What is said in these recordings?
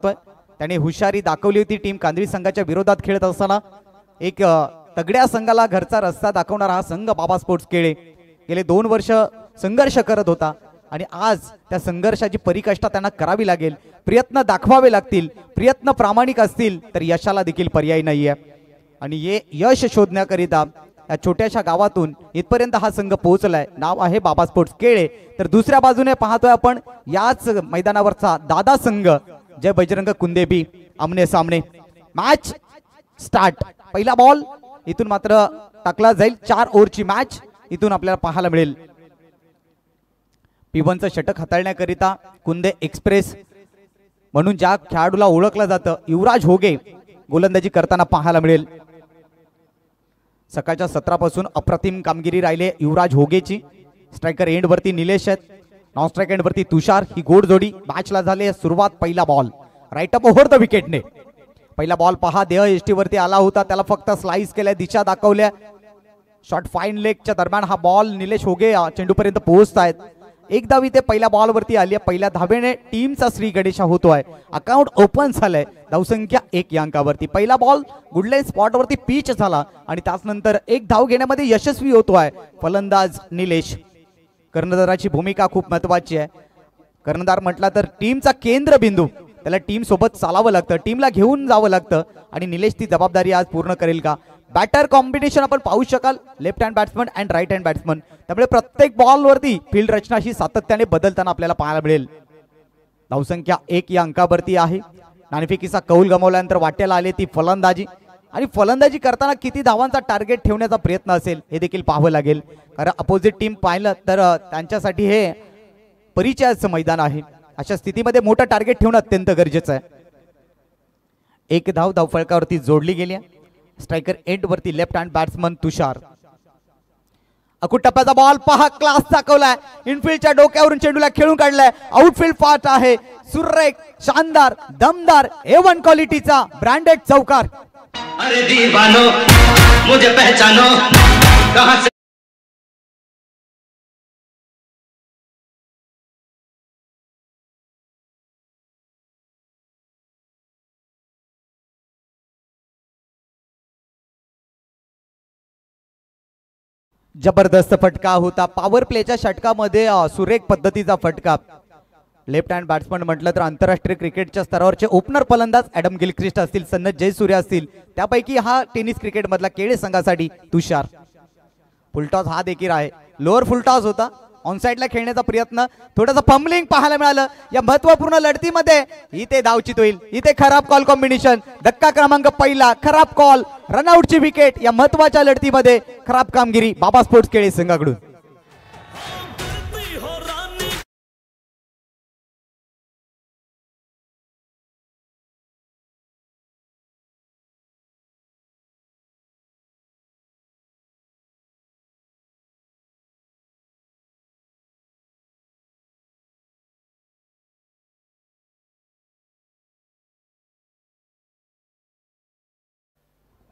त्याने हुशारी दाखवली होती टीम कांदिवली संघाच्या विरोधात खेळत असताना। एक तगड्या संघाला घरचा रस्ता दाखवणारा हा संघ बाबा स्पोर्ट्स केळे गेले 2 वर्ष संघर्ष करत होता आणि आज त्या संघर्षाची परिकाष्ठा त्यांना करावी लागेल, प्रयत्न दाखवावे लागतील, प्रयत्न प्रामाणिक असतील तर यशाला देखील पर्याय नाहीये। आणि हे यश शोधण्याकरिता या छोट्याशा गावातून इथपर्यंत हा संघ पोहोचलाय, नाव आहे बाबा स्पोर्ट्स केळे। तर दुसऱ्या बाजूने पाहतोय आपण याच मैदानावरचा दादा संघ जय बजरंग कुंदेबी आमने सामने। मॅच स्टार्ट, पहिला बॉल इथून मात्र टाकला जाईल। 4 ओव्हरची मॅच इथून आपल्याला पाहायला मिळेल। P1चं षटक हाताळण्याकरिता कुंदे एक्सप्रेस म्हणून ज्या खेळाडूला ओळखलं जातं युवराज होगे गोलंदाजी करताना पाहायला मिळेल। सकाळच्या सत्रापासून अप्रतिम कामगिरी राहिले युवराज होगेची। स्ट्रायकर एंड वरती निलेश आहेत, नॉन स्ट्राइक एंड वरती तुषार, ही गोड जोडी मॅचला झाली सुरुवात। पहिला ball right up over the विकेटने, पहिला बॉल पहा देह एसटी वरती आला होता, त्याला फक्त स्लाइस केल्या, दिशा दाखवल्या। शॉट फाईन लेगच्या दरम्यान हा बॉल निलेश होगे चेंडूपर्यंत पोहोचतायत। एक धाव इथे पहिल्या बॉल वरती आली आहे, पहिल्या धावेने टीमचा श्री गणेशा होतोय, अकाउंट ओपन झालंय धावसंख्या 1 या अंकावरती। पहिला बॉल गुडलाईन स्पॉट वरती पिच झाला आणि त्यानंतर एक धाव घेण्यामध्ये यशस्वी होतोय फलंदाज निलेश। कर्णधाराची भूमिका खूप महत्वाची आहे। कर्णधार म्हटला तर टीमचा केंद्रबिंदू, त्याला टीम सोबत चालावं लागतं, टीमला घेऊन जावं लागतं आणि निलेश ती जबाबदारी आज पूर्ण करेल का? बॅटर कॉम्बिनेशन आपण पाहू शकाल, left hand batsman and right hand batsman, त्यामुळे प्रत्येक बॉल वरती फील्ड रचना ही सातत्याने बदलताना आपल्याला पाहायला मिळेल। धावसंख्या 1 या अंकावरती आहे। नाणेफेकीचा कौल गमावल्यानंतर वाट्याला आले ती फलंदाजी आणि फलंदाजी करताना किती धावांचा टार्गेट ठेवण्याचा प्रयत्न असेल हे देखील पाहावं लागेल, कारण अपोजिट टीम पाहिलं तर त्यांच्यासाठी हे परिचयाचं मैदान आहे। अशा स्थितीमध्ये मोठं टार्गेट ठेवणं अत्यंत गरजेचं आहे। एक धाव धावफलकावरती जोडली गेली आहे। स्ट्रायकर एंड वरती लेफ्ट हँड बॅट्समन तुषार। अकुट टप्प्याचा बॉल पहा, क्लास दाखवलाय, इनफिल्डच्या डोक्यावरून चेंडूला खेळून काढलाय, आउटफील्ड फास्ट आहे, सुरेख शानदार दमदार A1 क्वालिटीचा ब्रँडेड चौकार। अरे दीवानो मुझे पहचानो कहां से जबरदस्त फटका होता, पॉवर प्लेच्या षटकामध्ये सुरेख पद्धतीचा फटका। लेफ्ट हँड बॅट्समन म्हटलं तर आंतरराष्ट्रीय क्रिकेटच्या स्तरावरचे ओपनर फलंदाज ॲडम गिलक्रिस्ट असतील, सन्नत जयसूर्य असतील, त्यापैकी हा टेनिस क्रिकेट मधला केळे संघासाठी तुषार। फुलटॉस हा देखील आहे, लोअर फुलटॉस होता, ऑन साइडला खेळण्याचा प्रयत्न, थोडासा फंबलिंग पाहायला मिळालं या महत्त्वपूर्ण लढतीमध्ये। इथे धावचित होईल, इथे खराब कॉल कॉम्बिनेशन, धक्का क्रमांक पहिला, खराब कॉल, रनआउटची विकेट, या महत्त्वाच्या लढतीमध्ये खराब कामगिरी बाबा स्पोर्ट्स केळे संघाकडून।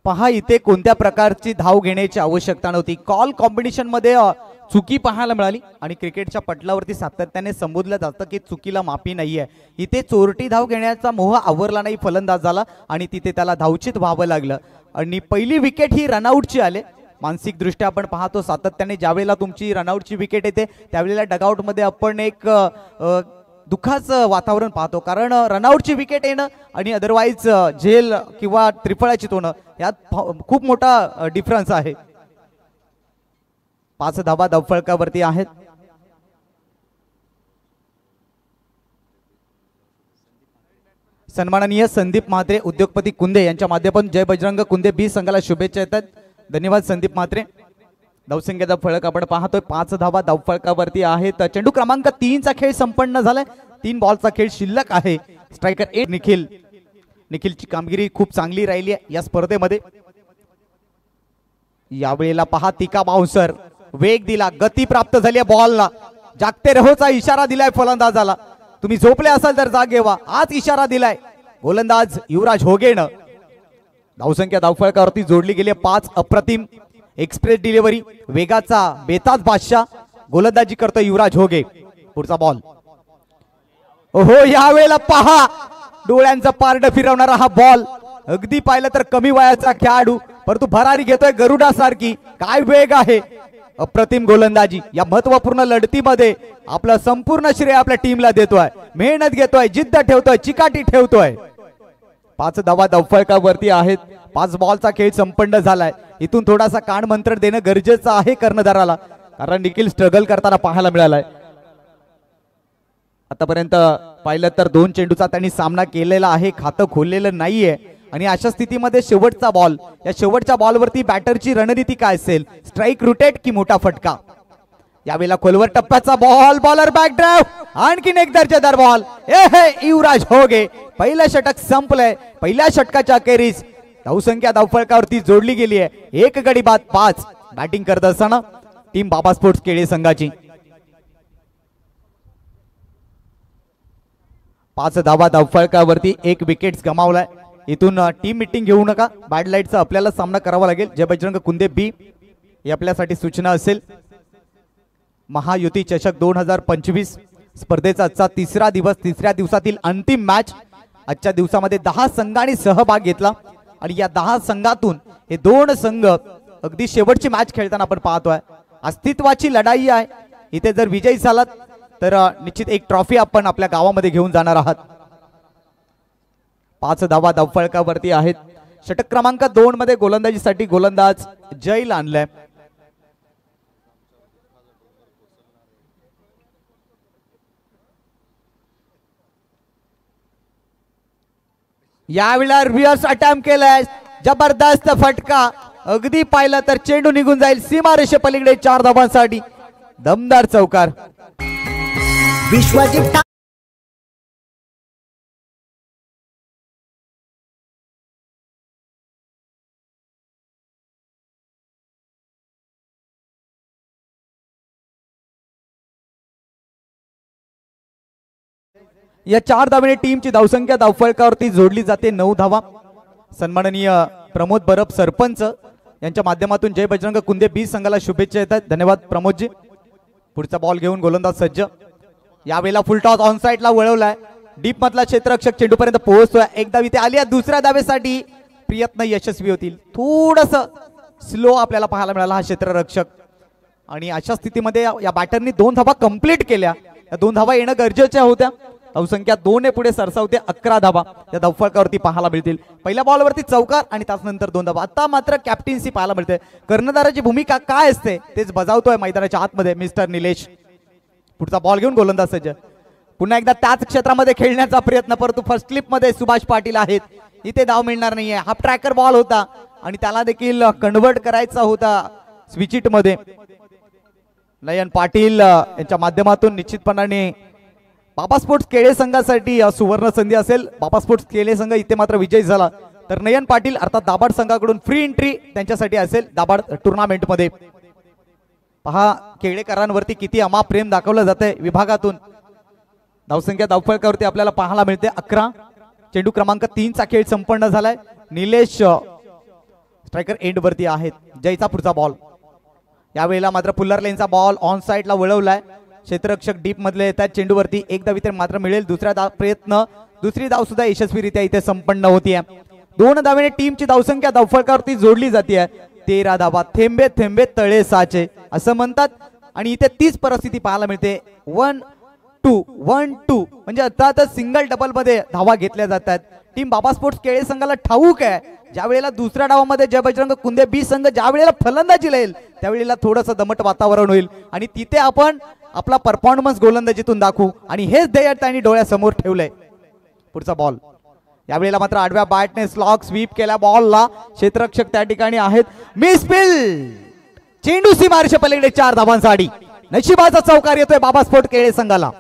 पहा इथे कोणत्या प्रकारची धाव घेण्याची आवश्यकता नव्हती, कॉल कॉम्बिनेशन मध्ये चुकी पाहायला मिळाली आणि क्रिकेटच्या पटलावरती सातत्याने संबोधलं जातं की चुकीला माफी नाहीये। इथे चोरटी धाव घेण्याचा मोह आवरला नाही फलंदाजाला आणि तिथे त्याला धावचित व्हावं लागलं आणि पहिली विकेट ही रनआउटची आले। मानसिक दृष्ट्या आपण पाहतो सातत्याने ज्यावेळेला तुमची रनआउटची विकेट येते त्यावेळेला डगआउट मध्ये आपण एक दुःखाचं वातावरण पाहतो, कारण रनआउटची विकेट येणं आणि अदरवाईज झेल किंवा त्रिफळाची होणं यात खूप मोठा डिफरन्स आहे। 5 धावा धावफलकावरती आहेत। सन्माननीय संदीप म्हात्रे उद्योगपती कुंदे यांच्या माध्यमातून जय बजरंग कुंदे बी संघाला शुभेच्छा येतात, धन्यवाद संदीप म्हात्रे। धावसंख्येचा फलक आपण पाहतोय, 5 धावा धावफलकावरती आहेत। चेंडू क्रमांक 3 चा खेळ संपन्न झालाय, 3 बॉलचा खेळ शिल्लक आहे। स्ट्रायकर 8 निखिलची कामगिरी खूप चांगली राहिली आहे या स्पर्धेमध्ये। यावेळेला पहा तिका बाउन्सर, वेग दिला, गती प्राप्त झाली आहे बॉलला, जागते रहोचा इशारा दिलाय फलंदाजाला, तुम्ही झोपले असाल तर जागे व्हा, आज इशारा दिलाय गोलंदाज युवराज होगेनं। धावसंख्या धावफलकावरती जोडली गेली 5, अप्रतिम एक्सप्रेस डिलिव्हरी, वेगाचा बेताज बादशाह, गोलंदाजी करतो युवराज होगे। पुढचा बॉल, ओहो यावेळेला पहा डोळ्यांचा पारड फिरवणारा हा बॉल अगदी पाहिलं तर कमी वयाचा खेळाडू परंतु भरारी घेतोय गरुडा सारखी. काय वेग आहे, अप्रतिम गोलंदाजी. या महत्वपूर्ण लढतीमध्ये आपलं संपूर्ण श्रेय आपल्या टीमला देतोय. मेहनत घेतोय, जिद्द ठेवतोय, चिकाटी ठेवतोय. 5 धावा धावफलकावरती आहेत. 5 बॉलचा खेळ संपन्न झालाय. इथून थोडासा कान मंत्र देणं गरजेचं आहे कर्णधाराला, कारण निखिल स्ट्रगल करताना पाहायला मिळालाय. आतापर्यंत पाहिलं तर 2 चेंडूचा त्यांनी सामना केलेला आहे, खातं खोललेलं नाहीये. आणि अशा स्थितीमध्ये शेवटचा बॉल, या शेवटच्या बॉलवरती बॅटरची रणनीती काय असेल? स्ट्राईक रोटेट की मोठा फटका? यावेळेला खोलवर टप्प्याचा बॉल, बॉलर बॅक ड्राइव्ह, आणखीन एक दर्जेदार बॉल. हे युवराज होगे. पहिलं षटक संपलंय. पहिल्या षटकाच्या अखेरीस धावसंख्या धावफलकावरती जोडली गेली आहे. 1 गडी बाद 5. बॅटिंग करत असताना टीम बाबा स्पोर्ट्स केळे संघाची 5 धावा धावफलकावरती 1 विकेट गमावलाय. इथून टीम मिटिंग घेऊ नका. बॅड लाईटचा आपल्याला सामना करावा लागेल. जय बजरंग कुंदे बी ही आपल्यासाठी सूचना असेल. महायुती चषक 2025 स्पर्धेचा आजचा 3रा दिवस, 3ऱ्या दिवसातील अंतिम मॅच. आजच्या दिवसामध्ये 10 संघांनी सहभाग घेतला आणि या 10 संघातून हे 2 संघ अगदी शेवटची मॅच खेळताना आपण पाहतोय. अस्तित्वाची लढाई आहे. इथे जर विजयी झालात तर निश्चित एक ट्रॉफी आपण आपल्या गावामध्ये घेऊन जाणार आहात. 5 धावा धावफलकावरती आहेत. षटक क्रमांक 2 मध्ये गोलंदाजीसाठी गोलंदाज जैल आणलाय. यावेळेला रिव्हर्स अटॅम्प्ट केलाय. जबरदस्त फटका. अगदी पाहिलं तर चेंडू निघून जाईल सीमारेषे पलीकडे. 4 धावांसाठी दमदार चौकार. विश्वजित या 4 धावेने टीमची धावसंख्या धावफलकावरती जोडली जाते. 9 धावा. सन्माननीय प्रमोद बरब सरपंच यांच्या माध्यमातून जय बजरंग कुंदे बी संघाला शुभेच्छा येतात. धन्यवाद प्रमोदजी. पुढचा बॉल घेऊन गोलंदाज सज्ज. यावेळेला फुल टॉस ऑन साइडला वळवलाय. डीप मधला क्षेत्ररक्षक चेंडूपर्यंत पोहोचतोय. एक धाव इथे आली आहे. दुसऱ्या धावेसाठी प्रयत्न यशस्वी होतील. थोडस स्लो आपल्याला पाहायला मिळाला हा क्षेत्ररक्षक. आणि अशा स्थितीमध्ये या बॅटरनी 2 धावा कंप्लीट केल्या. या 2 धावा येणं गरजेच्या होत्या. धावसंख्या 2 ने पुढे सरसावते. 11 धावा या धावफलकावरती पाहायला मिळतील. पहिल्या बॉलवरती चौकार आणि त्यानंतर 2 धावा. आता मात्र कॅप्टन्सी पाहायला मिळते. कर्णधाराची भूमिका काय असते तेच बजावतोय मैदानाच्या आतमध्ये मिस्टर निलेश. पुढचा बॉल घेऊन गोलंदाज सज्ज. पुन्हा एकदा त्याच क्षेत्रामध्ये खेळण्याचा प्रयत्न, परंतु फर्स्ट क्लिप मध्ये सुभाष पाटील आहेत. इथे धाव मिळणार नाहीये. हाफ ट्रॅकर बॉल होता आणि त्याला देखील कन्वर्ट करायचा होता स्विचिट मध्ये. नयन पाटील यांच्या माध्यमातून निश्चितपणाने बाबा स्पोर्ट्स केळे संघासाठी सुवर्ण संधी असेल. बाबा स्पोर्ट्स केळे संघ इथे मात्र विजयी झाला तर नयन पाटील अर्थात दाभाड संघाकडून फ्री एंट्री त्यांच्यासाठी असेल दाभाड टुर्नामेंट मध्ये. पहा केळेकरांवरती किती अमाप प्रेम दाखवलं जातंय विभागातून. धावसंख्या धावफलकावरती आपल्याला पाहायला मिळते 11. चेंडू क्रमांक 3 चा खेळ संपन्न झालाय. निलेश स्ट्रायकर एंड वरती आहेत. जयचा पुढचा बॉल. यावेळेला मात्र पुल्लर लेनचा बॉल ऑन साइडला वळवलाय. क्षेत्ररक्षक डीप मधले येतात. चेंडूवरती एक धाव इथे मात्र मिळेल. दुसरा प्रयत्न, दुसरी धाव सुद्धा यशस्वीरित्या इथे संपन्न होतीये. 2 धावेने टीमची धावसंख्या धावफलकावरती जोडली जाते. 13 धावा. थेंबे थेंबे तळे साचे असं म्हणतात. आणि इथे तीच परिस्थिती पाहायला मिळते. 1-2 1-2 म्हणजे अर्थातच सिंगल डबल मध्ये धावा घेतल्या जातात. टीम बाबा स्पोर्ट्स केळे संघाला ठाऊक आहे ज्या वेळेला दुसऱ्या डावामध्ये जय बजरंग कुंदे बी संघ ज्या वेळेला फलंदाजी येईल त्यावेळेला थोडंसं दमट वातावरण होईल आणि तिथे आपण आपला परफॉर्मन्स गोलंदाजीतून दाखवू आणि हेच ध्येय त्यांनी डोळ्यासमोर ठेवलंय. पुढचा बॉल. यावेळेला मात्र आडव्या बॅटने स्लॉग स्वीप केला बॉलला. क्षेत्ररक्षक त्या ठिकाणी आहेत. मिसफील्ड. चेंडू सीमारेषे पलीकडे 4 धावांसाठी. नशिबाचा चौकार येतोय बाबा स्पोर्ट्स केळे संघाला.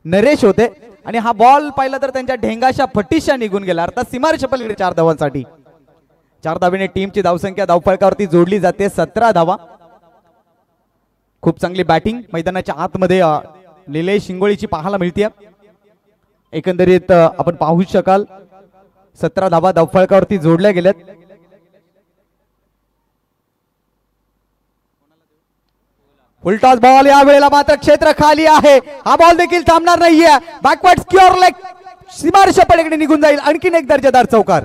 नरेश होते आणि हा बॉल पाहिला तर त्यांच्या ढेंगाशा फटीशा निघून गेला. अर्थात सीमारेषे पलीकडे 4 धावांसाठी. 4 धावेने टीमची धावसंख्या धावफलकावरती जोडली जाते. 17 धावा. खूप चांगली बॅटिंग मैदानाच्या आतमध्ये निलेश शिंगोळीची पाहायला मिळते. एकंदरीत आपण पाहू शकाल 17 धावा धावफळकावरती जोडल्या गेल्यात. फुलटॉस बॉल या वेळेला मात्र क्षेत्र खाली आहे. हा बॉल देखील थांबणार नाहीये. बॅकवर्ड स्क्युअर लेग सीमारेषा पलीकडे निघून जाईल. आणखीन एक दर्जेदार चौकार.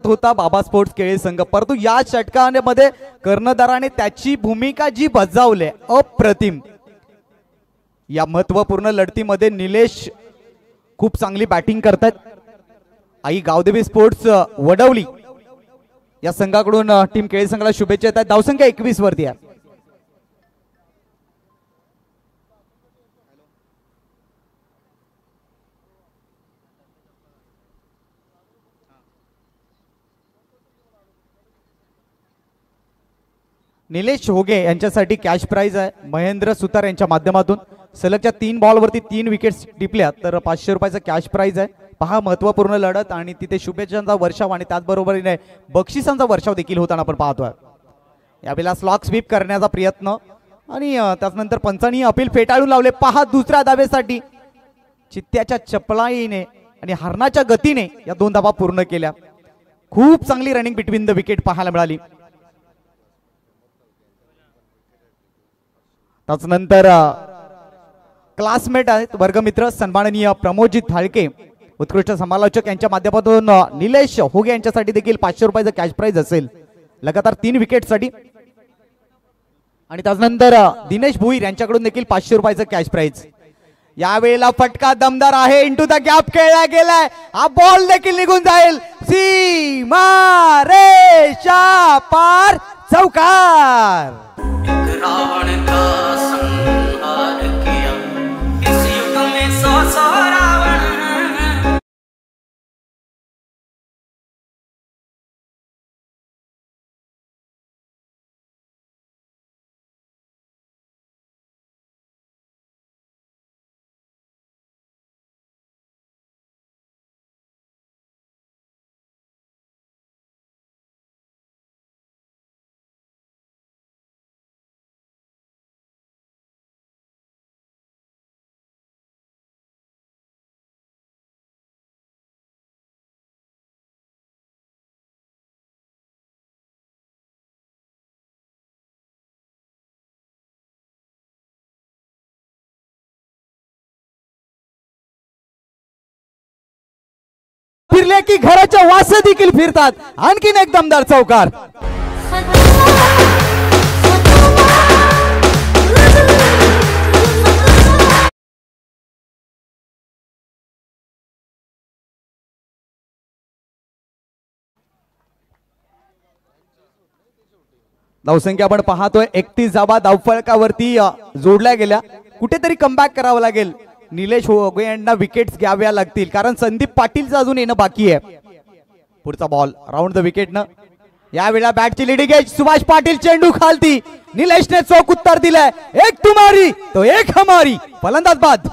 होता बाबा स्पोर्ट्स केळी संघ, परंतु या षटकामध्ये कर्णधाराने त्याची भूमिका जी बजावली अप्रतिम. या महत्वपूर्ण लढतीमध्ये निलेश खूप चांगली बॅटिंग करतात. आई गावदेवी स्पोर्ट्स वडवली या संघाकडून टीम केळी संघाला शुभेच्छा येतात. धावसंख्या 21 वरती आहे. निलेश होगे यांच्यासाठी कॅश प्राइज आहे. महेंद्र सुतार यांच्या माध्यमातून सलगच्या 3 बॉलवरती 3 विकेट्स टिपल्या तर 500 रुपयाचा कॅश प्राइज आहे. पहा महत्वपूर्ण लढत आणि तिथे शुभेच्छांचा वर्षाव आणि त्याचबरोबरीने बक्षिसांचा वर्षाव देखील होताना आपण पाहतोय. यावेळेला स्लॉक स्वीप करण्याचा प्रयत्न आणि त्यानंतर पंचांनी अपील फेटाळून लावले. पहा दुसऱ्या धावेसाठी चित्त्याच्या चपळाईने आणि हरणाच्या गतीने या 2 धावा पूर्ण केल्या. खूप चांगली रनिंग बिटवीन द विकेट पाहायला मिळाली. त्यानंतर क्लासमेट आहेत वर्गमित्र सन्माननीय प्रमोदजी थाळके उत्कृष्ट समालोचक यांच्या माध्यमातून निलेश होगे यांच्यासाठी देखील 500 रुपयाचा कॅश प्राइज असेल लगातार 3 विकेटसाठी. आणि त्यानंतर दिनेश भुईर यांच्याकडून देखील 500 रुपयाचा कॅश प्राइज. यावेळेला फटका दमदार आहे. इंटू द गॅप खेळला गेलाय. हा बॉल देखील निघून जाईल. सीमा रेषा पार चौकार. रावण का संहार किया इस युग में 100 रावण. फिरले की घराच्या वासे देखील फिरतात. आणखीन एक दमदार चौकार. धावसंख्या आपण पाहतोय 31 धावा धावफळकावरती जोडल्या गेल्या. कुठेतरी कमबॅक करावं लागेल. निलेश होगे यांना विकेट्स घ्याव्या लागतील कारण संदीप पाटीलचं अजून येणं बाकी आहे. पुढचा बॉल राऊंड द विकेटनं. यावेळेला बॅटची लिडिंग एज सुभाष पाटील चेंडू खालती. निलेशने चोख उत्तर दिलंय. एक तुम्हारी तो एक हमारी. फलंदाज बाद.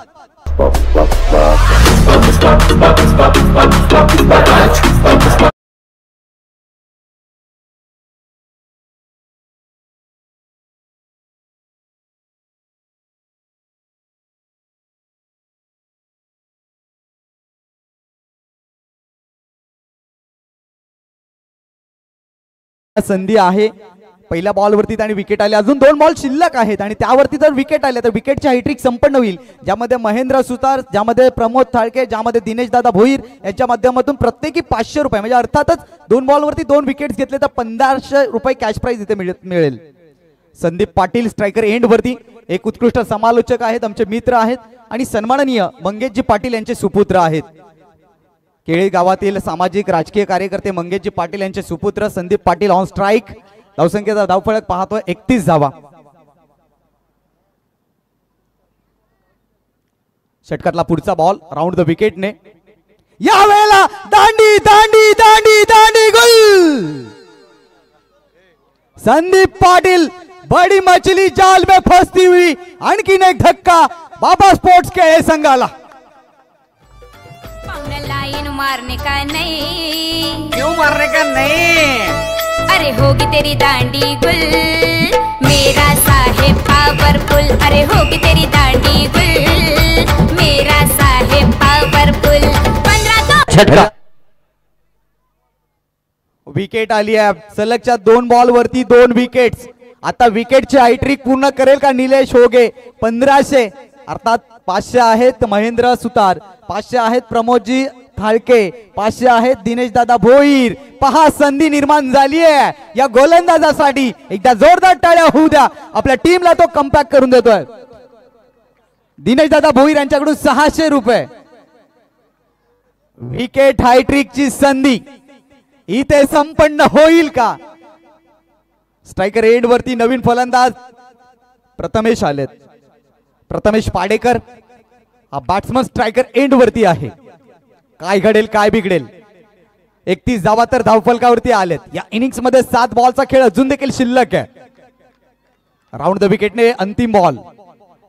संधी आहे. पहिल्या बॉलवरती त्यांनी विकेट आले. अजून 2 बॉल शिल्लक आहेत आणि त्यावरती जर विकेट आले तर विकेटची हायट्रिक संपन्न होईल. ज्यामध्ये महेंद्र सुतार, ज्यामध्ये प्रमोद थाळके, ज्यामध्ये दिनेश दादा भोईर यांच्या माध्यमातून प्रत्येकी 500 रुपये म्हणजे अर्थातच 2 बॉलवरती 2 विकेट्स घेतले तर 1500 रुपये कॅश प्राइज इथे मिळेल. संदीप पाटील स्ट्रायकर एंड वरती एक उत्कृष्ट समालोचक आहेत, आमचे मित्र आहेत आणि सन्माननीय मंगेशजी पाटील यांचे सुपुत्र आहेत. केळी गावातील सामाजिक राजकीय कार्यकर्ते मंगेशजी पाटील यांचे सुपुत्र संदीप पाटील ऑन स्ट्राइक. धावसंख्येचा धावफलक पाहतोय 31 धावा. षटकातला पुढचा बॉल राऊंड द विकेटने. या वेळेला दांडी दांडी दांडी दांडी गोल. संदीप पाटील बड़ी मछली जाल में फंसती हुई आणखीन एक धक्का बाबा स्पोर्ट्स के संघाला. लाइन मारने का नहीं, क्यों मारने का नहीं? अरे होगी तेरी दांडी गुल मेरा साहेब पावरफुल. अरे होगी तेरी दांडी गुल मेरा साहेब पावरफुल. 15 विकेट आली आहे. सलगच्या 2 बॉल वरती 2 विकेट्स. आता विकेटची हायट्रिक पूर्ण करेल का निलेश होगे. 1500 अर्थात 500 आहेत महेंद्र सुतार, 500 आहेत प्रमोदजी थाळके, 500 आहेत दिनेश दादा भोईर. पहा संधी निर्माण झाली आहे या गोलंदाजासाठी. एकदा जोरदार टाळ्या होऊ द्या. आपल्या टीमला तो कमबॅक करून देतोय. दिनेश दादा भोईर यांच्याकडून 600 रुपये. विकेट हायट्रिकची संधी इथे संपन्न होईल का. स्ट्रायकर एंड वरती नवीन फलंदाज प्रथमेश आलेत. प्रथमेश पाडेकर हा बॅट्समन स्ट्रायकर एंड वरती आहे. काय घडेल काय बिघडेल. 31 धावा तर धावफलकावरती आलेत. या इनिंग्स मध्ये 7 बॉलचा खेळ अजून देखील शिल्लक आहे. राऊंड द विकेटने अंतिम बॉल.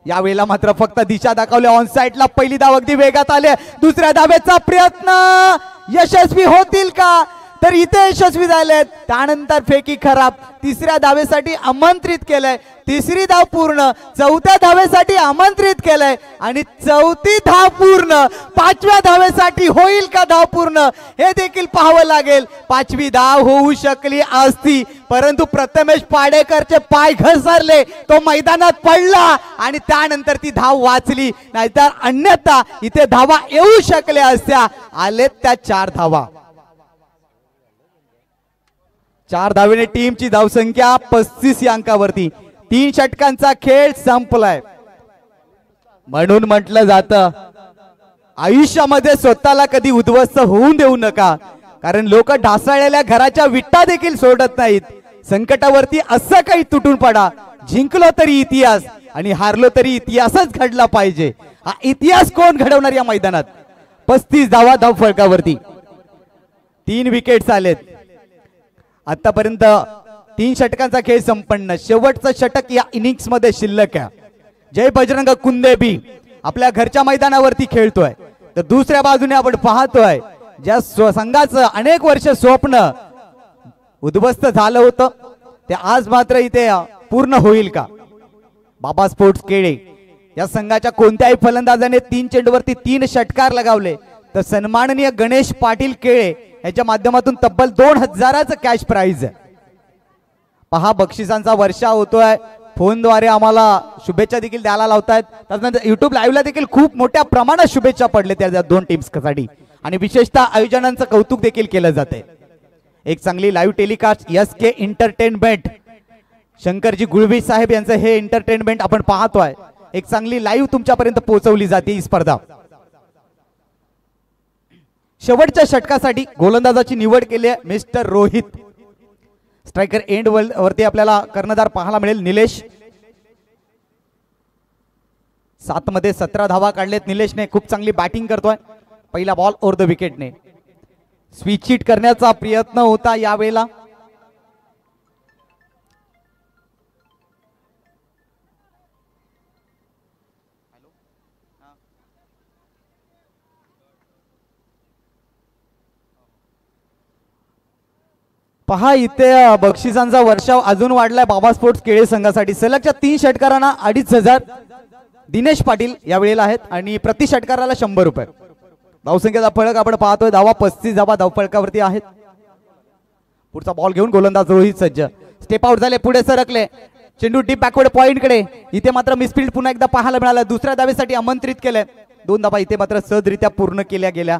या वेळेला मात्र फक्त दिशा दाखवली. ऑन साइडला पहिली धाव अगदी वेगात आली. दुसऱ्या धावेचा प्रयत्न यशस्वी होतील का. तर इथे यशस्वी झालेत. त्यानंतर फेकी खराब. तिसऱ्या धावेसाठी आमंत्रित केलंय. तिसरी धाव पूर्ण. चौथ्या धावेसाठी आमंत्रित केलंय आणि चौथी धाव पूर्ण. 5व्या धावेसाठी होईल का धाव पूर्ण हे देखील पाहावं लागेल. 5वी धाव होऊ शकली असती परंतु प्रथमेश पाडेकरचे पाय घसरले. तो मैदानात पडला आणि त्यानंतर ती धाव वाचली. नाहीतर अन्यथा इथे धावा येऊ शकल्या असत्या. आलेत त्या 4 धावा. 4 धावेने टीमची धावसंख्या 35 या अंकावरती. 3 षटकांचा खेळ संपलाय. म्हणून म्हटलं जातं आयुष्यामध्ये स्वतःला कधी उद्ध्वस्त होऊन देऊ नका. कारण लोक ढासळलेल्या घराच्या विटा देखील सोडत नाहीत. संकटावरती असं काही तुटून पडा. जिंकलो तरी इतिहास आणि हारलो तरी इतिहासच घडला पाहिजे. हा इतिहास कोण घडवणार या मैदानात. 35 धावा धावफलकावरती. 3 विकेट्स आलेत. आतापर्यंत 3 षटकांचा खेळ संपन्न. शेवटचं षटक या इनिंग्स मध्ये शिल्लक आहे. जय बजरंग कुंदेबी आपल्या घरच्या मैदानावरती खेळतोय. तर दुसऱ्या बाजूने आपण पाहतोय ज्या संघाचं अनेक वर्ष स्वप्न उद्ध्वस्त झालं होतं ते आज मात्र इथे पूर्ण होईल का. बाबा स्पोर्ट्स केळे या संघाच्या कोणत्याही फलंदाजाने 3 चेंडूवरती 3 षटकार लगावले तर सन्माननीय गणेश पाटील केळे याच्या माध्यमातून तब्बल 2000चं कॅश प्राइज आहे. पहा बक्षिसांचा वर्षा होतोय. फोनद्वारे आम्हाला शुभेच्छा देखील द्यायला लावतायत. त्यानंतर युट्यूब लाईव्हला देखील खूप मोठ्या प्रमाणात शुभेच्छा पडले त्या 2 टीम्ससाठी आणि विशेषतः आयोजनांचं कौतुक देखील केलं जाते. एक चांगली live telecast SK entertainment Shankarji गुळवी साहेब यांचं हे एंटरटेनमेंट आपण पाहतोय. एक चांगली लाईव्ह तुमच्यापर्यंत पोहोचवली जाते ही स्पर्धा. शेवटच्या षटकासाठी गोलंदाजाची निवड केली आहे मिस्टर रोहित. स्ट्रायकर एंड वरती आपल्याला कर्णधार पाहायला मिळेल निलेश. 7 मध्ये 17 धावा काढलेत निलेशने. खूप चांगली बॅटिंग करतोय. पहिला बॉल ओव्हर द विकेटने. स्विच हिट करण्याचा प्रयत्न होता यावेळेला. पहा इथे बक्षिसांचा वर्षाव अजून वाढलाय बाबा स्पोर्ट्स केळे संघासाठी. सलगच्या 3 षटकारांना 2500. दिनेश पाटील यावेळेला आहेत आणि प्रति षटकाराला 100 रुपये. धावसंख्येचा फलक आपण पाहतोय. धावा 35 धावा धावफलकावरती आहेत. पुढचा बॉल घेऊन गोलंदाज रोहित सज्ज. स्टेप आउट झाले. पुढे सरकले. चेंडू डीप बॅकवर्ड पॉइंट कडे. इथे मात्र मिसफील्ड पुन्हा एकदा पाहायला मिळाला. दुसऱ्या धावेसाठी आमंत्रित केलंय. 2 धावा इथे मात्र सहजरित्या पूर्ण केल्या गेल्या.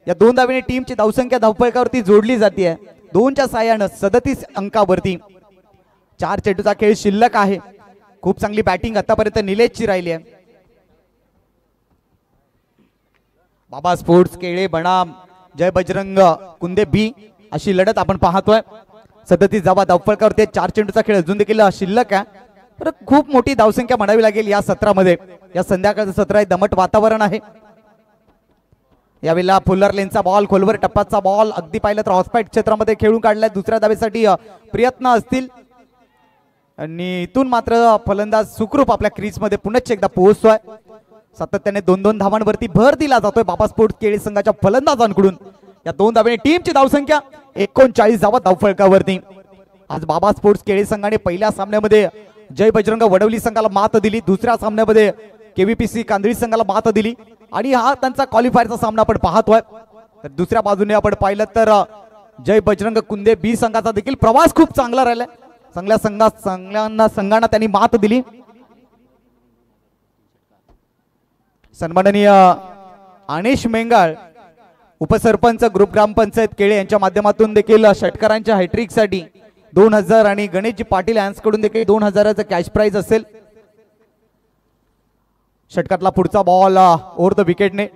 या 2 धावेने टीमची धावसंख्या धावफलकावरती जोडली जाते. 2च्या साह्यानं 37 अंकावरती. 4 चेंडूचा खेळ शिल्लक आहे. खूप चांगली बॅटिंग आतापर्यंत निलेशची राहिली आहे. बाबा स्पोर्ट्स केळे बनाम जय बजरंग कुंदे बी अशी लढत आपण पाहतोय. 37 धावा धावफलकावरती 4 चेंडूचा खेळ अजून देखील शिल्लक आहे. तर खूप मोठी धावसंख्या म्हणावी लागेल या सत्रामध्ये. या संध्याकाळचं सत्र आहे, दमट वातावरण आहे. यावेळेला फुल्लर लेनचा बॉल, खोलवर टप्प्याचा बॉल अगदी पाहिलं तर ऑफसाईड क्षेत्रामध्ये खेळून काढलाय. दुसऱ्या धावेसाठी प्रयत्न असतील आणि इथून मात्र फलंदाज सुखरूप आपल्या क्रीजमध्ये पुन्हा एकदा पोहोचतोय. सातत्याने 2-2 धावांवरती भर दिला जातोय बाबा स्पोर्ट्स केळी संघाच्या फलंदाजांकडून. या 2 धावांनी टीमची धावसंख्या 39 धावा धावफलकावरती. आज बाबा स्पोर्ट्स केळी संघाने पहिल्या सामन्यामध्ये जय बजरंग वडवली संघाला मात दिली. दुसऱ्या सामन्यामध्ये केव्हीपीसी कांदळी संघाला मात दिली आणि हा त्यांचा क्वालिफायरचा सामना आपण पाहतोय. तर दुसऱ्या बाजूने आपण पाहिलं तर जय बजरंग कुंदे बी संघाचा देखील प्रवास खूप चांगला राहिलाय. चांगल्या संघांना त्यांनी मात दिली. सन्माननीय अनिश मेंगाळ उपसरपंच ग्रुप ग्रामपंचायत केळे यांच्या माध्यमातून देखील षटकारांच्या हॅट्रिक साठी 2000 आणि गणेशजी पाटील यांच्याकडून देखील 2000चं कॅश प्राइज असेल. षटकातला पुढचा बॉल ओव्हर द विकेटने.